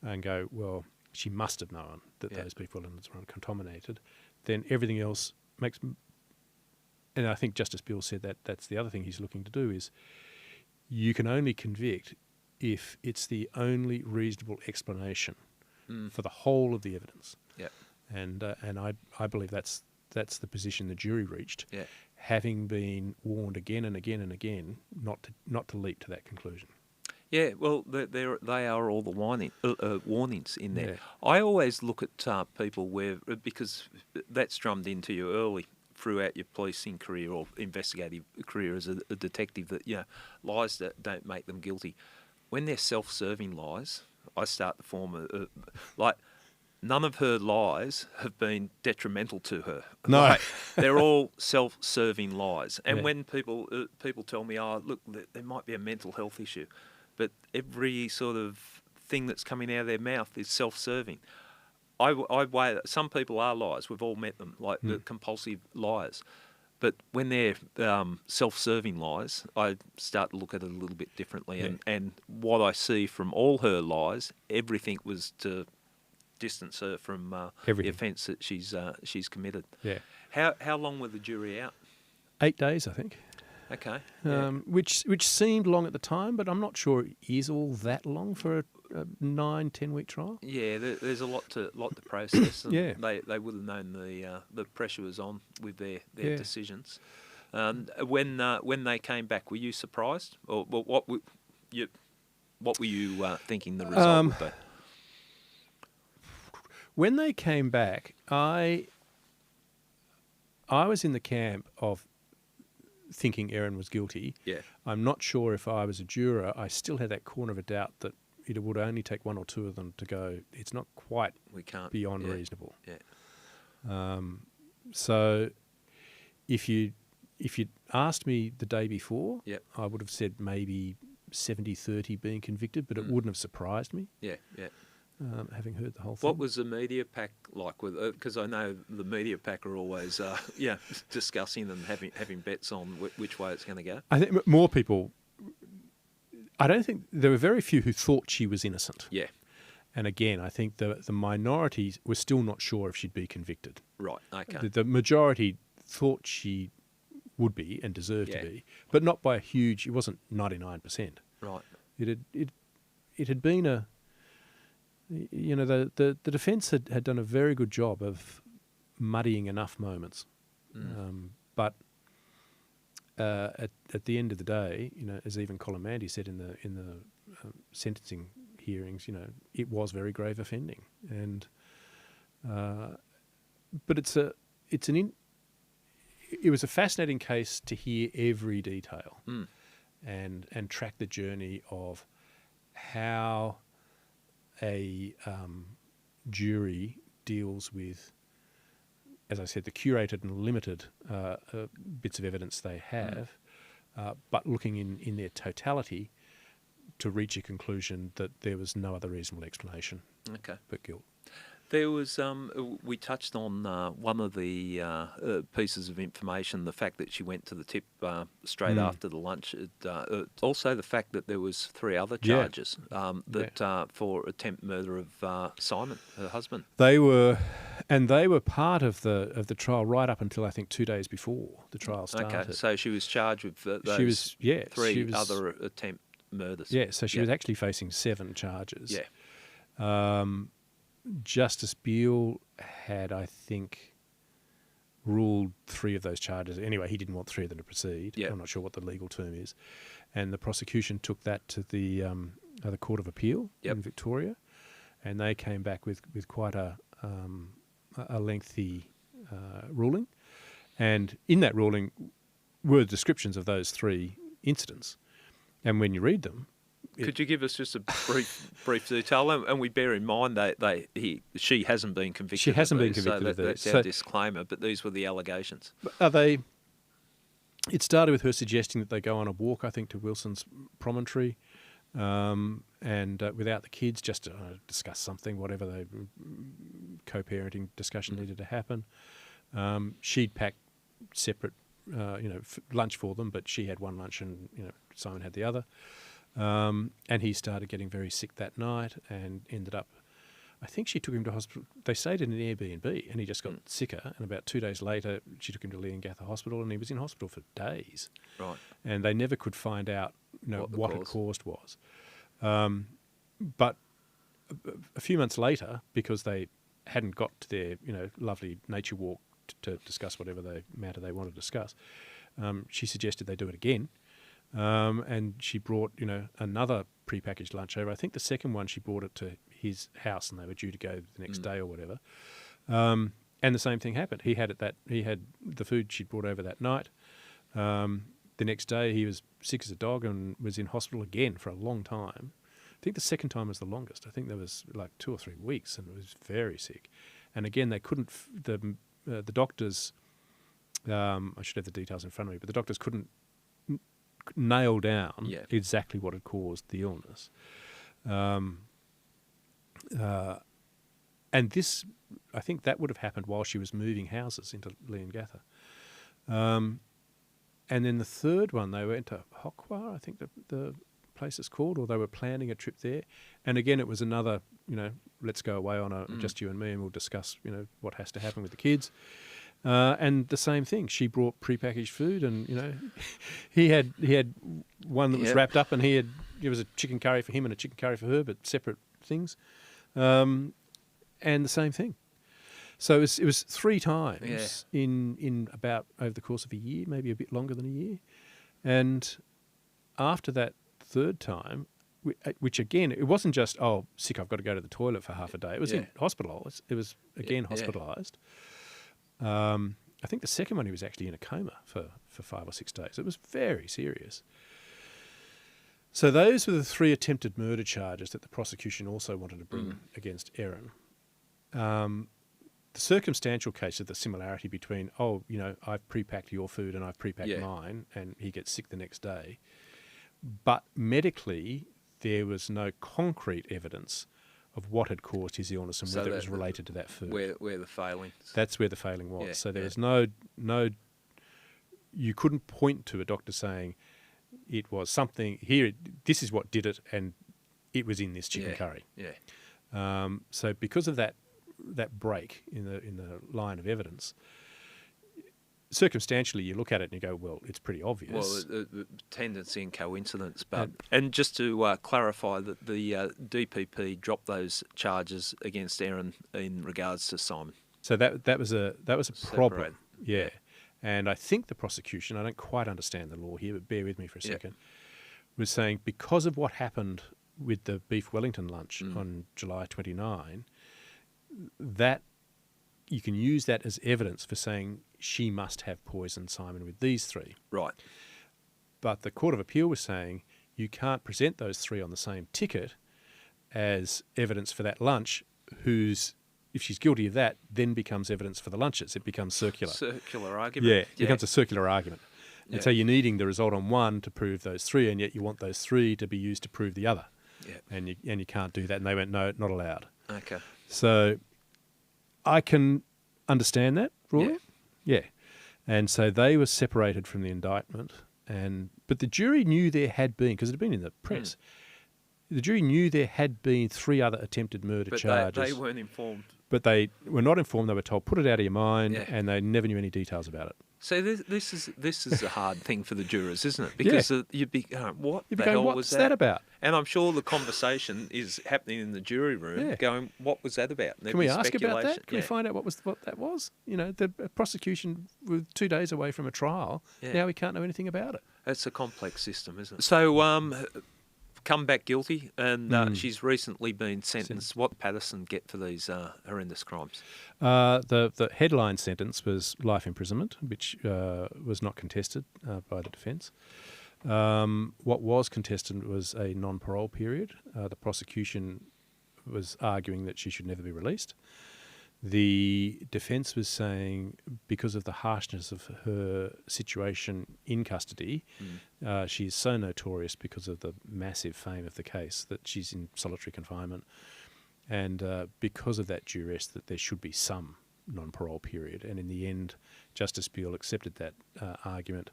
and go, well, she must have known that those people were contaminated, then everything else makes... And I think Justice Beale said that's the other thing he's looking to do is you can only convict if it's the only reasonable explanation for the whole of the evidence. Yeah. And I believe that's the position the jury reached, having been warned again and again and again not to leap to that conclusion. Yeah, well, they are all the warnings in there. Yeah. I always look at people because that's drummed into you early throughout your policing career or investigative career as a detective that, lies that don't make them guilty. When they're self-serving lies, I start to form like, none of her lies have been detrimental to her. No. Like, they're all self-serving lies. And Yeah. when people tell me, oh, look, there might be a mental health issue, but every sort of thing that's coming out of their mouth is self-serving. I weigh that some people are liars. We've all met them, like the compulsive liars. But when they're self-serving lies, I start to look at it a little bit differently. Yeah. And what I see from all her lies, everything was to distance her from the offence that she's committed. Yeah. How long were the jury out? 8 days, I think. Okay. Which seemed long at the time, but I'm not sure it is all that long for a 9-10 week trial. Yeah, there's a lot to process. And Yeah. They would have known the pressure was on with their decisions. When they came back, were you surprised, or what were you thinking the result would be? When they came back, I was in the camp of thinking Erin was guilty. Yeah. I'm not sure if I was a juror. I still had that corner of a doubt that it would only take one or two of them to go, it's not quite beyond reasonable. Yeah. So if you'd asked me the day before, Yep. I would have said maybe 70-30 being convicted, but it wouldn't have surprised me. Yeah. Having heard the whole thing. What was the media pack like? Because I know the media pack are always discussing and having bets on which way it's going to go. I think more people. I don't think there were very few who thought she was innocent. Yeah. And again, I think the minority were still not sure if she'd be convicted. Right. Okay. The majority thought she would be and deserved to be, but not by a huge. It wasn't 99%. Right. It had been a. The defence had done a very good job of muddying enough moments, but at the end of the day, as even Colin Mandy said in the sentencing hearings, it was very grave offending, and but it was a fascinating case to hear every detail and track the journey of how a jury deals with, as I said, the curated and limited bits of evidence they have, but looking in their totality to reach a conclusion that there was no other reasonable explanation but guilt. There was, we touched on one of the pieces of information, the fact that she went to the tip straight after the lunch. Also the fact that there was 3 other charges for attempt murder of Simon, her husband. They were part of the trial right up until I think 2 days before the trial started. Okay, so she was charged with those 3 other attempt murders. Yeah, so she was actually facing 7 charges. Yeah. Justice Beale had, I think, ruled 3 of those charges. Anyway, he didn't want 3 of them to proceed. Yep. I'm not sure what the legal term is. And the prosecution took that to the Court of Appeal in Victoria, and they came back with quite a lengthy ruling. And in that ruling were descriptions of those 3 incidents. And when you read them, could you give us just a brief detail? And we bear in mind that she hasn't been convicted. She hasn't been convicted so of these. That's our disclaimer. But these were the allegations. Are they? It started with her suggesting that they go on a walk, I think, to Wilson's Promontory, and without the kids, just to discuss something, whatever the co-parenting discussion needed to happen. She'd packed separate, lunch for them, but she had one lunch and Simon had the other. And he started getting very sick that night and ended up, I think she took him to hospital. They stayed in an Airbnb and he just got sicker. And about 2 days later, she took him to Leongatha Hospital and he was in hospital for days. Right. And they never could find out what it caused was. But a few months later, because they hadn't got to their lovely nature walk to discuss whatever matter they wanted to discuss, she suggested they do it again. And she brought, another prepackaged lunch over. I think the second one she brought it to his house and they were due to go the next day or whatever. And the same thing happened. He had the food she'd brought over that night. The next day he was sick as a dog and was in hospital again for a long time. I think the second time was the longest. I think there was like 2 or 3 weeks, and it was very sick. And again, they couldn't. The doctors. I should have the details in front of me, but the doctors couldn't nail down exactly what had caused the illness. And this, I think that would have happened while she was moving houses into Leongatha. And then the third one, they went to Hokwa, I think the place is called, or they were planning a trip there. And again, it was another, let's go away on just you and me, and we'll discuss, what has to happen with the kids. And the same thing, she brought prepackaged food, and he had one that was wrapped up, and it was a chicken curry for him and a chicken curry for her, but separate things. And the same thing. So it was 3 times in about over the course of a year, maybe a bit longer than a year. And after that third time, which again, it wasn't just, sick, I've got to go to the toilet for half a day. It was in hospital. It was, again, hospitalised. I think the second one he was actually in a coma for 5 or 6 days. It was very serious. So those were the 3 attempted murder charges that the prosecution also wanted to bring against Erin. The circumstantial case of the similarity between, I've pre-packed your food and I've pre-packed mine, and he gets sick the next day. But medically, there was no concrete evidence of what had caused his illness and whether it was related to that food. Where the failing. That's where the failing was. Yeah, so there was no, you couldn't point to a doctor saying it was something here, this is what did it, and it was in this chicken curry. Yeah. So because of that break in the line of evidence, circumstantially you look at it and you go, well, it's pretty obvious. Well, the tendency and coincidence, but and just to clarify that the DPP dropped those charges against Erin in regards to Simon. So that was a problem. Yeah. And I think the prosecution, I don't quite understand the law here, but bear with me for a second, was saying because of what happened with the beef Wellington lunch on July 29, that you can use that as evidence for saying she must have poisoned Simon with these 3. Right. But the Court of Appeal was saying you can't present those 3 on the same ticket as evidence for that lunch, if she's guilty of that, then becomes evidence for the lunches. It becomes circular. Circular argument. Yeah, it becomes a circular argument. And so you're needing the result on one to prove those 3, and yet you want those 3 to be used to prove the other. Yeah. And you can't do that. And they went, no, not allowed. Okay. So I can understand that, Rory. Yeah. And so they were separated from the indictment. But the jury knew there had been, because it had been in the press, the jury knew there had been 3 other attempted murder charges. But they weren't informed. But they were not informed. They were told, put it out of your mind, and they never knew any details about it. So this is a hard thing for the jurors, isn't it? Because you'd be going, what the hell was that? What's that about? And I'm sure the conversation is happening in the jury room, going, what was that about? Can we ask about that? Can we find out what that was? The prosecution was 2 days away from a trial. Yeah. Now we can't know anything about it. It's a complex system, isn't it? So come back guilty, and she's recently been sentenced. What did Patterson get for these horrendous crimes? The headline sentence was life imprisonment, which was not contested by the defence. What was contested was a non-parole period. The prosecution was arguing that she should never be released. The defence was saying because of the harshness of her situation in custody, she is so notorious because of the massive fame of the case that she's in solitary confinement, and because of that duress that there should be some non-parole period. And in the end, Justice Beale accepted that argument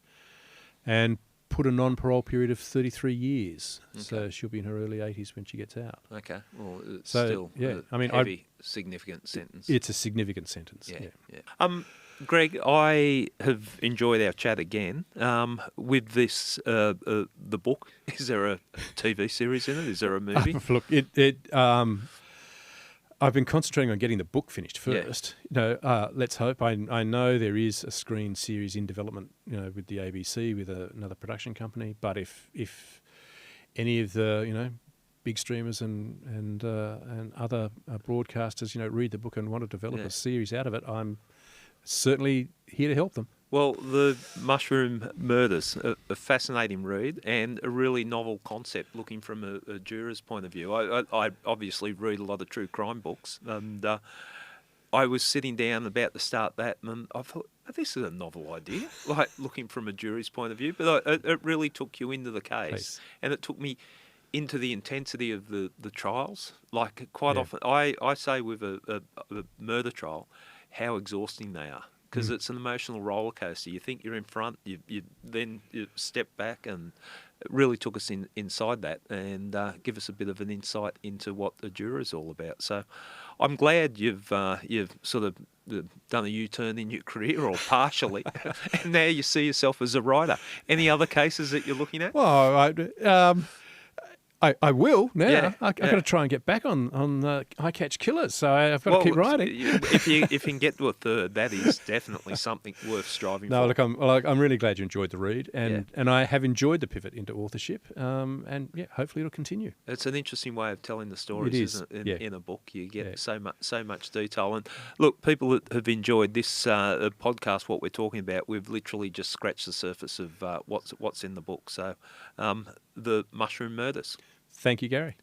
and put a non-parole period of 33 years. Okay. So she'll be in her early 80s when she gets out. Okay. Well, it's still a heavy, significant sentence. It's a significant sentence. Yeah. Greg, I have enjoyed our chat again. With this, the book, is there a TV series in it? Is there a movie? Look, I've been concentrating on getting the book finished first. Let's hope. I know there is a screen series in development, with the ABC, with another production company. But if any of the, big streamers and other broadcasters, read the book and want to develop a series out of it, I'm certainly here to help them. Well, the Mushroom Murders, a fascinating read and a really novel concept looking from a juror's point of view. I obviously read a lot of true crime books, and I was sitting down about to start that, and I thought, this is a novel idea, like looking from a jury's point of view. But it really took you into the case, and it took me into the intensity of the trials. Like quite often, I say with a murder trial, how exhausting they are. Because it's an emotional roller coaster. You think you're in front, then you step back, and it really took us inside that and give us a bit of an insight into what the juror is all about. So I'm glad you've sort of done a U-turn in your career, or partially, and now you see yourself as a writer. Any other cases that you're looking at? Well, I will now. Yeah, I've got to try and get back on I Catch Killers, so I've got to keep writing. If you can get to a third, that is definitely something worth striving for. No, look, I'm really glad you enjoyed the read, and I have enjoyed the pivot into authorship, and hopefully it'll continue. It's an interesting way of telling the stories, isn't it? In a book, you get so much detail. And look, people that have enjoyed this podcast, what we're talking about, we've literally just scratched the surface of what's in the book. So, the Mushroom Murders. Thank you, Gary.